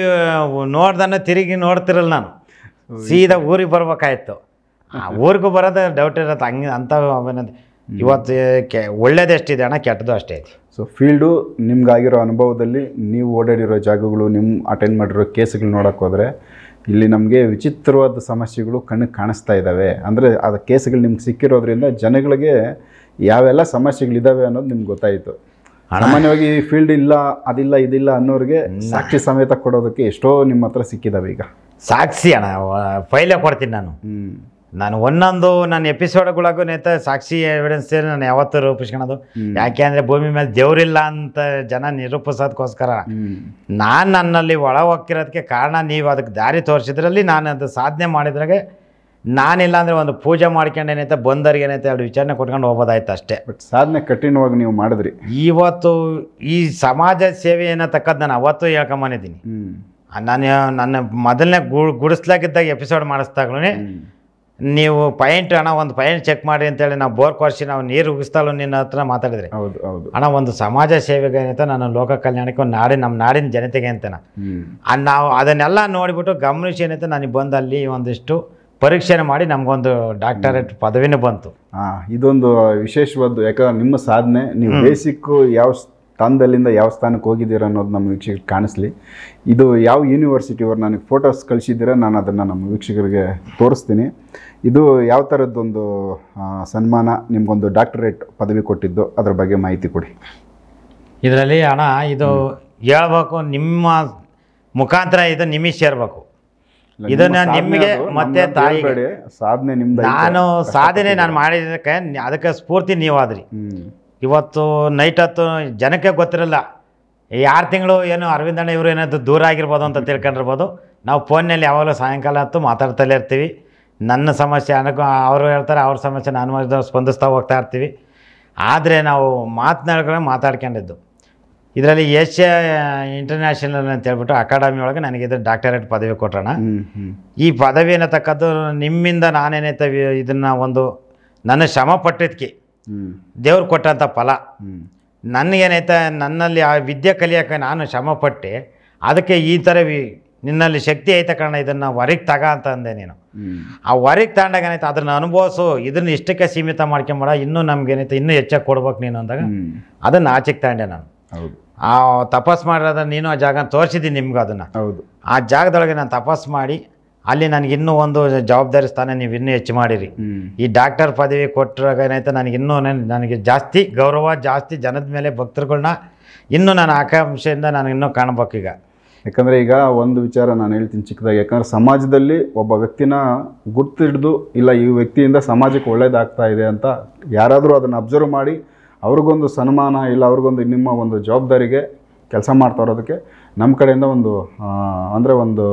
ನೋಡ್ದನ್ನ ತಿರುಗಿ ನೋಡ್ತಿರಲ್ಲ, ನಾನು ಸೀದಾ ಊರಿಗೆ ಬರ್ಬೇಕಾಯ್ತು. ಊರಿಗೂ ಬರೋದು ಡೌಟ್ ಇರತ್ತೆ ಹಂಗೆ ಅಂತ. ಇವತ್ತು ಒಳ್ಳೇದೆಷ್ಟಿದೆ ಅಣ್ಣ, ಕೆಟ್ಟದ್ದು ಅಷ್ಟೇ ಐತಿ. ಸೊ ಫೀಲ್ಡು ನಿಮ್ಗಾಗಿರೋ ಅನುಭವದಲ್ಲಿ ನೀವು ಓಡಾಡಿರೋ ಜಾಗಗಳು, ನಿಮ್ಮ ಅಟೆಂಡ್ ಮಾಡಿರೋ ಕೇಸ್ಗಳು ನೋಡೋಕೆ ಹೋದರೆ ಇಲ್ಲಿ ನಮಗೆ ವಿಚಿತ್ರವಾದ ಸಮಸ್ಯೆಗಳು ಕಣ್ಣಿಗೆ ಕಾಣಿಸ್ತಾ ಇದ್ದಾವೆ. ಅಂದರೆ ಅದು ಕೇಸ್ಗಳು ನಿಮ್ಗೆ ಸಿಕ್ಕಿರೋದ್ರಿಂದ ಜನಗಳಿಗೆ ಯಾವೆಲ್ಲ ಸಮಸ್ಯೆಗಳಿದ್ದಾವೆ ಅನ್ನೋದು ನಿಮ್ಗೆ ಗೊತ್ತಾಯಿತು. ಸಾಮಾನ್ಯವಾಗಿ ಈ ಫೀಲ್ಡ್ ಇಲ್ಲ, ಅದಿಲ್ಲ, ಇದಿಲ್ಲ ಅನ್ನೋರಿಗೆ ಸಾಕ್ಷಿ ಸಮೇತ ಕೊಡೋದಕ್ಕೆ ಎಷ್ಟೋ ನಿಮ್ಮ ಹತ್ರ ಸಿಕ್ಕಿದ್ದಾವೆ. ಈಗ ಸಾಕ್ಷಿ ಅಣ್ಣ ಫೈಲೇ ಕೊಡ್ತೀನಿ ನಾನು ಒಂದೊಂದು ನನ್ನ ಎಪಿಸೋಡ್ಗಳಿಗೂ ನೇತ ಸಾಕ್ಷಿ ಎವಿಡೆನ್ಸ್ ನಾನು ಯಾವತ್ತೂ ರೂಪಿಸ್ಕೊಳೋದು. ಯಾಕೆ ಅಂದರೆ ಭೂಮಿ ಮೇಲೆ ದೇವ್ರಿಲ್ಲ ಅಂತ ಜನ ನಿರೂಪಿಸೋದಕ್ಕೋಸ್ಕರ ನಾನು ನನ್ನಲ್ಲಿ ಒಳ ಹೋಗ್ತಿರೋದಕ್ಕೆ ಕಾರಣ ನೀವು ಅದಕ್ಕೆ ದಾರಿ ತೋರಿಸಿದ್ರಲ್ಲಿ ನಾನು ಅದು ಸಾಧನೆ ಮಾಡಿದ್ರಾಗೆ ನಾನಿಲ್ಲ ಅಂದರೆ ಒಂದು ಪೂಜೆ ಮಾಡ್ಕೊಂಡು ಏನೈತೆ ಬಂದರಿಗೆ ಏನೈತೆ ಎರಡು ವಿಚಾರಣೆ ಕೊಟ್ಕೊಂಡು ಹೋಗೋದಾಯ್ತು ಅಷ್ಟೇ. ಬಟ್ ಸಾಧನೆ ಕಠಿಣವಾಗಿ ನೀವು ಮಾಡಿದ್ರಿ. ಇವತ್ತು ಈ ಸಮಾಜ ಸೇವೆ ಏನತಕ್ಕದ್ದು ನಾನು ಅವತ್ತು ಹೇಳ್ಕೊಂಬಂದಿದ್ದೀನಿ. ನಾನು ನನ್ನ ಮೊದಲನೇ ಗುಡಿಸ್ಲಾಗಿದ್ದಾಗ ಎಪಿಸೋಡ್ ಮಾಡಿಸ್ದಾಗ್ಲೂ ನೀವು ಪಾಯಿಂಟ್ ಅಣ್ಣ ಒಂದು ಪಾಯಿಂಟ್ ಚೆಕ್ ಮಾಡಿ ಅಂತೇಳಿ ನಾವು ಬೋರ್ ಕೊರ್ಸಿ ನಾವು ನೀರು ಉಗಿಸ್ತಾಳು ನಿನ್ನ ಹತ್ರ ಮಾತಾಡಿದ್ರಿ. ಹೌದು ಹೌದು ಅಣ್ಣ ಒಂದು ಸಮಾಜ ಸೇವೆಗೆ ಏನೈತೆ ನಾನು ಲೋಕ ಕಲ್ಯಾಣಕ್ಕೆ ಒಂದು ನಮ್ಮ ನಾಡಿನ ಜನತೆಗೆ ಅಂತೇನ ನಾವು ಅದನ್ನೆಲ್ಲ ನೋಡಿಬಿಟ್ಟು ಗಮನಿಸಿ ಏನೈತೆ ನನಗೆ ಬಂದು ಅಲ್ಲಿ ಒಂದಿಷ್ಟು ಪರೀಕ್ಷೆನ ಮಾಡಿ ನಮಗೊಂದು ಡಾಕ್ಟರೇಟ್ ಪದವಿನೂ ಬಂತು. ಇದೊಂದು ವಿಶೇಷವಾದ್ದು. ಯಾಕಂದ್ರೆ ನಿಮ್ಮ ಸಾಧನೆ ನೀವು ಬೇಸಿಕ್ಕು ಯಾವ ಸ್ಥಾನದಲ್ಲಿಂದ ಯಾವ ಸ್ಥಾನಕ್ಕೆ ಹೋಗಿದ್ದೀರ ಅನ್ನೋದು ನಮ್ಮ ವೀಕ್ಷಕರಿಗೆ ಕಾಣಿಸ್ಲಿ. ಇದು ಯಾವ ಯೂನಿವರ್ಸಿಟಿಯವರು ನನಗೆ ಫೋಟೋಸ್ ಕಳಿಸಿದ್ದೀರ, ನಾನು ಅದನ್ನು ನಮ್ಮ ವೀಕ್ಷಕರಿಗೆ ತೋರಿಸ್ತೀನಿ. ಇದು ಯಾವ ಥರದ್ದೊಂದು ಸನ್ಮಾನ, ನಿಮಗೊಂದು ಡಾಕ್ಟರೇಟ್ ಪದವಿ ಕೊಟ್ಟಿದ್ದು, ಅದರ ಬಗ್ಗೆ ಮಾಹಿತಿ ಕೊಡಿ. ಇದರಲ್ಲಿ ಅಣ್ಣ ಇದು ಹೇಳ್ಬೇಕು, ನಿಮ್ಮ ಮುಖಾಂತರ ಇದು ನಿಮಗೆ ಸೇರಬೇಕು. ಇದನ್ನ ನಿಮಗೆ ಮತ್ತೆ ತಾಯಿಗೆ ಸಾಧನೆ ನಿಮ್ದು. ನಾನು ಸಾಧನೆ ನಾನು ಮಾಡಿದ್ದಕ್ಕೆ ಅದಕ್ಕೆ ಸ್ಫೂರ್ತಿ ನೀವಾದ್ರಿ. ಇವತ್ತು ನೈಟ್ ಹೊತ್ತು ಜನಕ್ಕೆ ಗೊತ್ತಿರಲ್ಲ, 6 ತಿಂಗಳು ಏನು ಅರವಿಂದಣ್ಣ ಇವರು ಏನಾದ್ರು ದೂರ ಆಗಿರ್ಬೋದು ಅಂತ ತಿಳ್ಕೊಂಡಿರ್ಬೋದು. ನಾವು ಫೋನ್ನಲ್ಲಿ ಯಾವಾಗಲೂ ಸಾಯಂಕಾಲ ಹೊತ್ತು ಮಾತಾಡ್ತಲೇ ಇರ್ತೀವಿ. ನನ್ನ ಸಮಸ್ಯೆ ಅನ್ನೋಕ್ಕೂ ಅವರು ಹೇಳ್ತಾರೆ, ಅವ್ರ ಸಮಸ್ಯೆ ನಾನು ಸ್ಪಂದಿಸ್ತಾ ಹೋಗ್ತಾ ಇರ್ತೀವಿ. ಆದರೆ ನಾವು ಮಾತಾಡ್ಕೊಂಡಿದ್ದು ಇದರಲ್ಲಿ ಏಷ್ಯಾ ಇಂಟರ್ನ್ಯಾಷನಲ್ ಅಂತ ಹೇಳ್ಬಿಟ್ಟು ಅಕಾಡೆಮಿ ಒಳಗೆ ನನಗೆ ಇದು ಡಾಕ್ಟರೇಟ್ ಪದವಿ ಕೊಟ್ಟೋಣ. ಈ ಪದವಿ ಅನ್ನತಕ್ಕದ್ದು ನಿಮ್ಮಿಂದ ನಾನೇನೈತೆ ಇದನ್ನು ಒಂದು ನನ್ನ ಶ್ರಮ ಪಟ್ಟಿದ್ದಕ್ಕೆ ದೇವ್ರು ಕೊಟ್ಟಂಥ ಫಲ. ನನಗೇನೈತೆ ನನ್ನಲ್ಲಿ ಆ ವಿದ್ಯೆ ಕಲಿಯೋಕ್ಕೆ ನಾನು ಶ್ರಮಪಟ್ಟು ಅದಕ್ಕೆ ಈ ಥರ ನಿನ್ನಲ್ಲಿ ಶಕ್ತಿ ಐತೆ ಕಾರಣ ಇದನ್ನು ಹೊರಗೆ ತಗ ಅಂತ ಅಂದೆ ನೀನು. ಆ ಹೊರಗೆ ತಗೊಂಡಾಗ ಏನಾಯ್ತು ಅದನ್ನು ಅನುಭವಿಸು, ಇದನ್ನು ಇಷ್ಟಕ್ಕೆ ಸೀಮಿತ ಮಾಡ್ಕೊಂಬೇಡ, ಇನ್ನೂ ನಮ್ಗೇನೈತೆ ಇನ್ನೂ ಹೆಚ್ಚಾಗಿ ಕೊಡ್ಬೇಕು ನೀನು ಅಂದಾಗ ಅದನ್ನು ಆಚೆಗೆ ತಗೊಂಡೆ ನಾನು. ಹೌದು, ಆ ತಪಸ್ ಮಾಡಿರೋದ ನೀನು ಆ ಜಾಗ ತೋರಿಸಿದ್ದೀನಿ ನಿಮ್ಗೆ ಅದನ್ನು. ಹೌದು, ಆ ಜಾಗದೊಳಗೆ ನಾನು ತಪಸ್ ಮಾಡಿ ಅಲ್ಲಿ ನನಗೆ ಇನ್ನೂ ಒಂದು ಜವಾಬ್ದಾರಿ ಸ್ಥಾನ ನೀವು ಇನ್ನೂ ಹೆಚ್ಚು ಮಾಡಿರಿ. ಈ ಡಾಕ್ಟರ್ ಪದವಿ ಕೊಟ್ಟರಾಗ ಏನಾಯ್ತು ನನಗೆ ಜಾಸ್ತಿ ಗೌರವ, ಜಾಸ್ತಿ ಜನದ ಮೇಲೆ ಭಕ್ತರುಗಳನ್ನ ಇನ್ನೂ ನಾನು ಆಕಾಂಕ್ಷೆಯಿಂದ ನಾನು ಇನ್ನೂ ಕಾಣಬೇಕೀಗ. ಯಾಕಂದರೆ ಈಗ ಒಂದು ವಿಚಾರ ನಾನು ಹೇಳ್ತೀನಿ ಚಿಕ್ಕದಾಗಿ, ಯಾಕಂದರೆ ಸಮಾಜದಲ್ಲಿ ಒಬ್ಬ ವ್ಯಕ್ತಿನ ಗುರ್ತು ಹಿಡಿದು ಇಲ್ಲ ಈ ವ್ಯಕ್ತಿಯಿಂದ ಸಮಾಜಕ್ಕೆ ಒಳ್ಳೇದಾಗ್ತಾ ಇದೆ ಅಂತ ಯಾರಾದರೂ ಅದನ್ನು ಅಬ್ಸರ್ವ್ ಮಾಡಿ ಅವ್ರಿಗೊಂದು ಸನ್ಮಾನ ಇಲ್ಲ ಅವ್ರಿಗೊಂದು ನಿಮ್ಮ ಒಂದು ಜವಾಬ್ದಾರಿಗೆ ಕೆಲಸ ಮಾಡ್ತಾ ಇರೋದಕ್ಕೆ ನಮ್ಮ ಕಡೆಯಿಂದ ಒಂದು ಅಂದರೆ ಒಂದು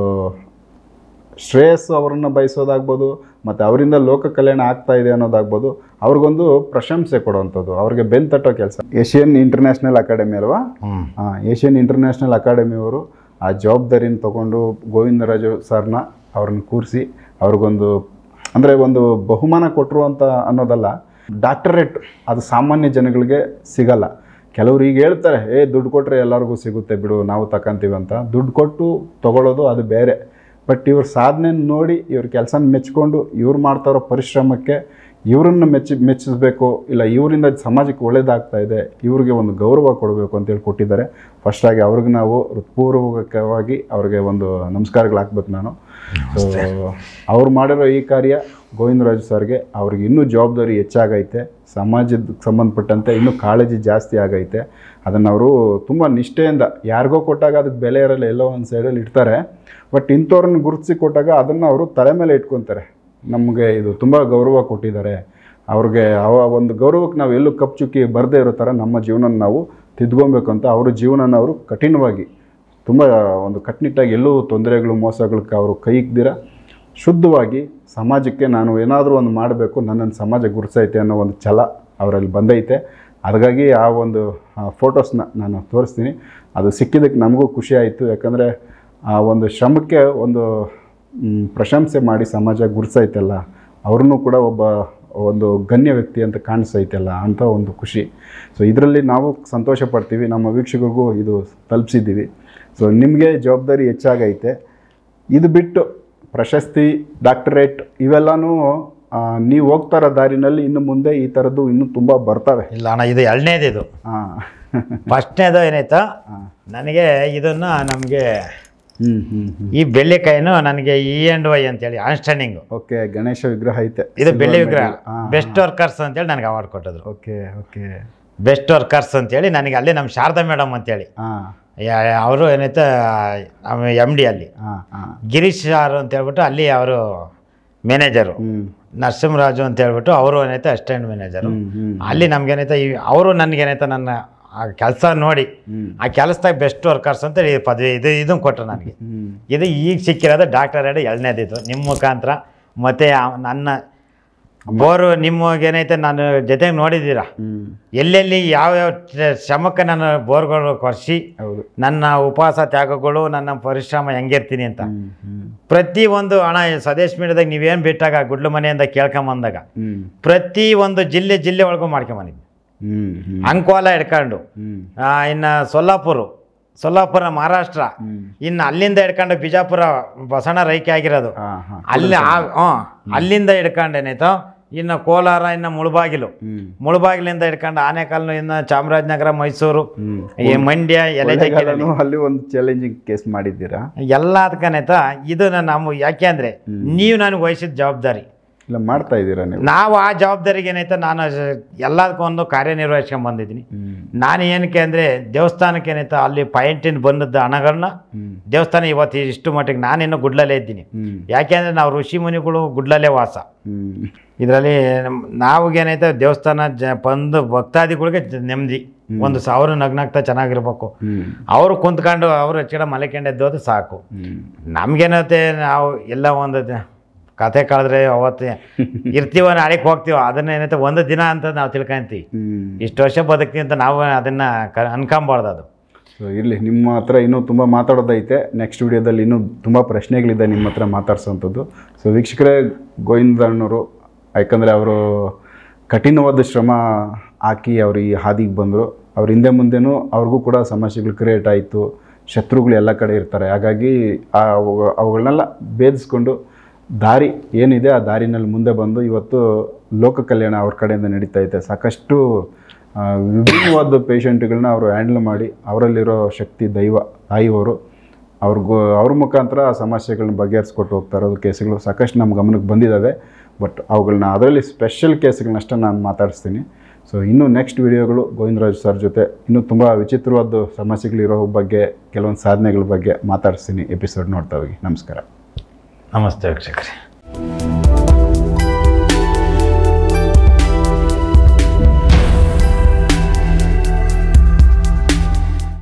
ಶ್ರೇಯಸ್ಸು ಅವರನ್ನು ಬಯಸೋದಾಗ್ಬೋದು, ಮತ್ತು ಅವರಿಂದ ಲೋಕ ಕಲ್ಯಾಣ ಆಗ್ತಾ ಇದೆ ಅನ್ನೋದಾಗ್ಬೋದು, ಅವ್ರಿಗೊಂದು ಪ್ರಶಂಸೆ ಕೊಡುವಂಥದ್ದು, ಅವ್ರಿಗೆ ಬೆನ್ನು ತಟ್ಟೋ ಕೆಲಸ. ಏಷ್ಯನ್ ಇಂಟರ್ನ್ಯಾಷನಲ್ ಅಕಾಡೆಮಿ ಅಲ್ವಾ? ಏಷ್ಯನ್ ಇಂಟರ್ನ್ಯಾಷನಲ್ ಅಕಾಡೆಮಿಯವರು ಆ ಜವಾಬ್ದಾರಿನ ತೊಗೊಂಡು ಗೋವಿಂದರಾಜು ಸರ್ನ ಅವ್ರನ್ನ ಕೂರಿಸಿ ಅವ್ರಿಗೊಂದು ಅಂದರೆ ಒಂದು ಬಹುಮಾನ ಕೊಟ್ಟರು ಅಂತ ಅನ್ನೋದಲ್ಲ, ಡಾಕ್ಟರೇಟ್ ಅದು ಸಾಮಾನ್ಯ ಜನಗಳಿಗೆ ಸಿಗಲ್ಲ. ಕೆಲವ್ರು ಈಗ ಹೇಳ್ತಾರೆ ದುಡ್ಡು ಕೊಟ್ಟರೆ ಎಲ್ಲರಿಗೂ ಸಿಗುತ್ತೆ ಬಿಡು ನಾವು ತಗೊಂತೀವಿ ಅಂತ. ದುಡ್ಡು ಕೊಟ್ಟು ತೊಗೊಳ್ಳೋದು ಅದು ಬೇರೆ. ಬಟ್ ಇವ್ರ ಸಾಧನೆ ನೋಡಿ ಇವ್ರ ಕೆಲಸನ ಮೆಚ್ಕೊಂಡು ಇವ್ರು ಮಾಡ್ತಾರೋ ಪರಿಶ್ರಮಕ್ಕೆ ಇವರನ್ನು ಮೆಚ್ಚಿಸ್ಬೇಕು, ಇಲ್ಲ ಇವರಿಂದ ಸಮಾಜಕ್ಕೆ ಒಳ್ಳೇದಾಗ್ತಾ ಇದೆ, ಇವ್ರಿಗೆ ಒಂದು ಗೌರವ ಕೊಡಬೇಕು ಅಂತೇಳಿ ಕೊಟ್ಟಿದ್ದಾರೆ. ಫಸ್ಟಾಗಿ ಅವ್ರಿಗೆ ನಾವು ಹೃತ್ಪೂರ್ವಕವಾಗಿ ಅವ್ರಿಗೆ ಒಂದು ನಮಸ್ಕಾರಗಳು ಹಾಕ್ಬೇಕು ನಾನು. ಸೊ ಅವ್ರು ಮಾಡಿರೋ ಈ ಕಾರ್ಯ ಗೋವಿಂದರಾಜು ಸರ್ಗೆ ಅವ್ರಿಗೆ ಇನ್ನೂ ಜವಾಬ್ದಾರಿ ಹೆಚ್ಚಾಗೈತೆ, ಸಮಾಜದ ಸಂಬಂಧಪಟ್ಟಂತೆ ಇನ್ನೂ ಕಾಳಜಿ ಜಾಸ್ತಿ ಆಗೈತೆ. ಅದನ್ನು ಅವರು ತುಂಬ ನಿಷ್ಠೆಯಿಂದ ಯಾರಿಗೋ ಕೊಟ್ಟಾಗ ಅದಕ್ಕೆ ಬೆಲೆ ಇರಲ್ಲ, ಎಲ್ಲೋ ಒಂದು ಸೈಡಲ್ಲಿ ಇಡ್ತಾರೆ. ಬಟ್ ಇಂಥವ್ರನ್ನ ಗುರುತಿಸಿ ಕೊಟ್ಟಾಗ ಅದನ್ನು ಅವರು ತಲೆ ಮೇಲೆ ಇಟ್ಕೊತಾರೆ. ನಮಗೆ ಇದು ತುಂಬ ಗೌರವ ಕೊಟ್ಟಿದ್ದಾರೆ, ಅವ್ರಿಗೆ ಒಂದು ಗೌರವಕ್ಕೆ ನಾವು ಎಲ್ಲೂ ಕಪ್ಪು ಚುಕ್ಕಿ ಬರದೇ ಇರೋ ಥರ ನಮ್ಮ ಜೀವನ ನಾವು ತಿದ್ಕೊಬೇಕು ಅಂತ ಅವ್ರ ಜೀವನನ ಅವರು ಕಠಿಣವಾಗಿ ತುಂಬ ಒಂದು ಕಟ್ಟುನಿಟ್ಟಾಗಿ ಎಲ್ಲೂ ತೊಂದರೆಗಳು ಮೋಸಗಳಿಗೆ ಅವರು ಕೈ ಇಕ್ದಿರ ಶುದ್ಧವಾಗಿ ಸಮಾಜಕ್ಕೆ ನಾನು ಏನಾದರೂ ಒಂದು ಮಾಡಬೇಕು, ನನ್ನನ್ನು ಸಮಾಜ ಗುರುಸೈತೆ ಅನ್ನೋ ಒಂದು ಛಲ ಅವರಲ್ಲಿ ಬಂದೈತೆ. ಹಾಗಾಗಿ ಆ ಒಂದು ಫೋಟೋಸ್ನ ನಾನು ತೋರಿಸ್ತೀನಿ. ಅದು ಸಿಕ್ಕಿದ್ದಕ್ಕೆ ನಮಗೂ ಖುಷಿ ಆಯಿತು. ಯಾಕಂದರೆ ಆ ಒಂದು ಶ್ರಮಕ್ಕೆ ಒಂದು ಪ್ರಶಂಸೆ ಮಾಡಿ ಸಮಾಜ ಗುರುಸೈತಲ್ಲ, ಅವ್ರನ್ನೂ ಕೂಡ ಒಂದು ಗಣ್ಯ ವ್ಯಕ್ತಿ ಅಂತ ಕಾಣಿಸೈತಲ್ಲ ಅಂತ ಒಂದು ಖುಷಿ. ಸೊ ಇದರಲ್ಲಿ ನಾವು ಸಂತೋಷ ಪಡ್ತೀವಿ, ನಮ್ಮ ವೀಕ್ಷಕರಿಗೂ ಇದು ತಲುಪಿಸಿದ್ದೀವಿ. ಸೊ ನಿಮಗೆ ಜವಾಬ್ದಾರಿ ಹೆಚ್ಚಾಗೈತೆ. ಇದು ಬಿಟ್ಟು ಪ್ರಶಸ್ತಿ, ಡಾಕ್ಟರೇಟ್ ಇವೆಲ್ಲನೂ ನೀವು ಹೋಗ್ತಾ ಇರೋ ದಾರಿನಲ್ಲಿ ಇನ್ನು ಮುಂದೆ ಈ ಥರದ್ದು ಇನ್ನೂ ತುಂಬ ಬರ್ತವೆ. ಇಲ್ಲ ಅಣ್ಣ, ಇದು ಎರಡನೇದು. ಇದು ಫಸ್ಟ್ನೇದು ಏನಾಯ್ತು ನನಗೆ ಇದನ್ನು ನಮಗೆ ಈ ಬೆಳ್ಳಿಕಾಯಿನೂ ನನಗೆ EY ಅಂತೇಳಿ ಅಂಡರ್ಸ್ಟ್ಯಾಂಡಿಂಗು. ಓಕೆ, ಗಣೇಶ ವಿಗ್ರಹ ಐತೆ, ಇದು ಬೆಳ್ಳಿ ವಿಗ್ರಹ. ಬೆಸ್ಟ್ ವರ್ಕರ್ಸ್ ಅಂತೇಳಿ ನನಗೆ ಅವಾರ್ಡ್ ಕೊಟ್ಟಿದ್ರು. ಓಕೆ ಓಕೆ, ಬೆಸ್ಟ್ ವರ್ಕರ್ಸ್ ಅಂತೇಳಿ ನನಗೆ ಅಲ್ಲಿ ನಮ್ಮ ಶಾರದಾ ಮೇಡಮ್ ಅಂತೇಳಿ ಅವರು ಏನೈತೆ MD ಅಲ್ಲಿ ಗಿರೀಶ್ ಸಾರು ಅಂತ ಹೇಳ್ಬಿಟ್ಟು ಅಲ್ಲಿ ಅವರು ಮ್ಯಾನೇಜರು, ನರಸಿಂಹರಾಜು ಅಂತ ಹೇಳ್ಬಿಟ್ಟು ಅವರು ಏನೈತೆ ಅಸಿಸ್ಟೆಂಟ್ ಮ್ಯಾನೇಜರು. ಅಲ್ಲಿ ನಮ್ಗೇನೈತೆ ಅವರು ನನಗೇನೈತೆ ನನ್ನ ಆ ಕೆಲಸ ನೋಡಿ ಆ ಕೆಲಸದಾಗ ಬೆಸ್ಟ್ ವರ್ಕರ್ಸ್ ಅಂತೇಳಿ ಪದವಿ ಇದನ್ನು ಕೊಟ್ಟರು ನನಗೆ. ಇದು ಈಗ ಸಿಕ್ಕಿರೋದು ಡಾಕ್ಟರೇಟ್ ಎರಡನೇದಿದ್ದು ನಿಮ್ಮ ಮುಖಾಂತರ. ಮತ್ತು ನನ್ನ ಬೋರು ನಿಮಗೇನೈತೆ ನಾನು ಜೊತೆಗೆ ನೋಡಿದ್ದೀರಾ, ಎಲ್ಲೆಲ್ಲಿ ಯಾವ್ಯಾವ ಶ್ರಮಕ್ಕೆ ನಾನು ಬೋರ್ಗಳು ಕೊರ್ಸಿ ನನ್ನ ಉಪವಾಸ ತ್ಯಾಗಗಳು ನನ್ನ ಪರಿಶ್ರಮ ಹೆಂಗಿರ್ತೀನಿ ಅಂತ ಪ್ರತಿಯೊಂದು ಹಣ ಸ್ವದೇಶ್ ಮೀಡಿಯಾದಾಗ ನೀವೇನು ಬಿಟ್ಟಾಗ ಗುಡ್ಲು ಮನೆಯಿಂದ ಕೇಳ್ಕೊಂಬಂದಾಗ ಪ್ರತಿಯೊಂದು ಜಿಲ್ಲೆ ಒಳಗೂ ಮಾಡ್ಕೊಂಬಂದಿದ್ದೆ. ಅಂಕೋಲ ಹಿಡ್ಕೊಂಡು ಇನ್ನು ಸೊಲ್ಲಾಪುರ ಮಹಾರಾಷ್ಟ್ರ, ಇನ್ನು ಅಲ್ಲಿಂದ ಹಿಡ್ಕೊಂಡು ಬಿಜಾಪುರ ಬಸವಣ್ಣ ರೈಕೆ ಆಗಿರೋದು ಅಲ್ಲಿ ಅಲ್ಲಿಂದ ಹಿಡ್ಕೊಂಡು ಏನಾಯ್ತು ಇನ್ನು ಕೋಲಾರ, ಇನ್ನು ಮುಳಬಾಗಿಲಿಂದ ಹಿಡ್ಕೊಂಡು ಆನೇಕಲ್ಲು, ಇನ್ನು ಚಾಮರಾಜನಗರ, ಮೈಸೂರು, ಮಂಡ್ಯ, ಅಲ್ಲಿ ಒಂದು ಚಾಲೆಂಜಿಂಗ್ ಕೇಸ್ ಮಾಡಿದ್ದೀರಾ ಎಲ್ಲ ಅದಕ್ಕೇನಾಯ್ತಾ. ಇದು ನಮ್ಮ ಯಾಕೆ ಅಂದರೆ ನೀವು ನನಗೆ ವಹಿಸಿದ ಜವಾಬ್ದಾರಿ ಇಲ್ಲ ಮಾಡ್ತಾ ಇದ್ದೀರಾ ನೀವು. ನಾವು ಆ ಜವಾಬ್ದಾರಿಗೆ ಏನಾಯ್ತು ನಾನು ಎಲ್ಲದಕ್ಕೊಂದು ಕಾರ್ಯನಿರ್ವಹಿಸ್ಕೊಂಡು ಬಂದಿದ್ದೀನಿ. ನಾನು ಏನಕ್ಕೆ ಅಂದರೆ ದೇವಸ್ಥಾನಕ್ಕೆ ಏನಾಯ್ತು ಅಲ್ಲಿ ಪಾಯಿಂಟಿನ ಬಂದದ್ದು ಹಣಗಳನ್ನ ದೇವಸ್ಥಾನ ಇವತ್ತು ಇಷ್ಟು ಮಟ್ಟಿಗೆ ನಾನಿನ್ನೂ ಗುಡ್ಲಲ್ಲೇ ಇದ್ದೀನಿ. ಯಾಕೆಂದರೆ ನಾವು ಋಷಿ ಮುನಿಗಳು ಗುಡ್ಲಲ್ಲೇ ವಾಸ. ಇದರಲ್ಲಿ ನಾವಿಗೇನೈತೆ ದೇವಸ್ಥಾನ ಬಂದು ಭಕ್ತಾದಿಗಳಿಗೆ ನೆಮ್ಮದಿ, ಒಂದು 1000 ನಗ್ನಾಗ್ತಾ ಚೆನ್ನಾಗಿರ್ಬೇಕು. ಅವರು ಕುಂತ್ಕೊಂಡು ಅವರು ಹೆಚ್ಚಿನ ಮಲೆಕೆಂಡೆದ್ದೋದು ಸಾಕು. ನಮ್ಗೇನತ್ತೆ ನಾವು ಎಲ್ಲ ಒಂದು ಕತೆ ಕಳೆದ್ರೆ ಅವತ್ತು ಇರ್ತೀವ, ನಾಳೆಗೆ ಹೋಗ್ತೀವ, ಅದನ್ನೇನೈತೆ ಒಂದು ದಿನ ಅಂತ ನಾವು ತಿಳ್ಕೊಂತೀವಿ. ಇಷ್ಟು ವರ್ಷ ಬದುಕ್ತೀವಿ ಅಂತ ನಾವು ಅದನ್ನು ಅನ್ಕೊಂಬಾರ್ದು. ಅದು ಸೊ ಇರಲಿ, ನಿಮ್ಮ ಹತ್ರ ಇನ್ನೂ ತುಂಬ ಮಾತಾಡೋದೈತೆ. ನೆಕ್ಸ್ಟ್ ವಿಡಿಯೋದಲ್ಲಿ ಇನ್ನೂ ತುಂಬ ಪ್ರಶ್ನೆಗಳಿದೆ ನಿಮ್ಮ ಹತ್ರ ಮಾತಾಡ್ಸೋಂಥದ್ದು. ಸೊ ವೀಕ್ಷಕರೇ, ಗೋವಿಂದಣ್ಣವರು ಯಾಕಂದರೆ ಅವರು ಕಠಿಣವಾದ ಶ್ರಮ ಹಾಕಿ ಅವರು ಈ ಹಾದಿಗೆ ಬಂದರು. ಅವ್ರ ಹಿಂದೆ ಮುಂದೆನೂ ಅವ್ರಿಗೂ ಕೂಡ ಸಮಸ್ಯೆಗಳು ಕ್ರಿಯೇಟ್ ಆಯಿತು. ಶತ್ರುಗಳು ಎಲ್ಲ ಕಡೆ ಇರ್ತಾರೆ. ಹಾಗಾಗಿ ಅವುಗಳನ್ನೆಲ್ಲ ಭೇದಿಸ್ಕೊಂಡು ದಾರಿ ಏನಿದೆ ಆ ದಾರಿನಲ್ಲಿ ಮುಂದೆ ಬಂದು ಇವತ್ತು ಲೋಕ ಕಲ್ಯಾಣ ಅವ್ರ ಕಡೆಯಿಂದ ನಡೀತಾ ಇದೆ. ಸಾಕಷ್ಟು ವಿಭಿನ್ನವಾದ ಪೇಷಂಟ್ಗಳನ್ನ ಅವರು ಹ್ಯಾಂಡಲ್ ಮಾಡಿ ಅವರಲ್ಲಿರೋ ಶಕ್ತಿ ದೈವ ತಾಯಿಯವರು ಅವ್ರ ಮುಖಾಂತರ ಆ ಸಮಸ್ಯೆಗಳನ್ನ ಬಗೆಹರಿಸ್ಕೊಟ್ಟು ಹೋಗ್ತಾ ಇರೋದು ಕೇಸ್ಗಳು ಸಾಕಷ್ಟು ನಮ್ಮ ಗಮನಕ್ಕೆ ಬಂದಿದ್ದಾವೆ. ಬಟ್ ಅವುಗಳನ್ನ ಅದರಲ್ಲಿ ಸ್ಪೆಷಲ್ ಕೇಸ್ಗಳನ್ನಷ್ಟೇ ನಾನು ಮಾತಾಡಿಸ್ತೀನಿ. ಸೊ ಇನ್ನು ನೆಕ್ಸ್ಟ್ ವಿಡಿಯೋಗಳು ಗೋವಿಂದರಾಜ್ ಸರ್ ಜೊತೆ ಇನ್ನೂ ತುಂಬ ವಿಚಿತ್ರವಾದ ಸಮಸ್ಯೆಗಳಿರೋ ಬಗ್ಗೆ ಕೆಲವೊಂದು ಸಾಧನೆಗಳ ಬಗ್ಗೆ ಮಾತಾಡಿಸ್ತೀನಿ. ಎಪಿಸೋಡ್ ನೋಡ್ತಾ ಹೋಗಿ. ನಮಸ್ಕಾರ. ನಮಸ್ತೆ ವೀಕ್ಷಕರೇ.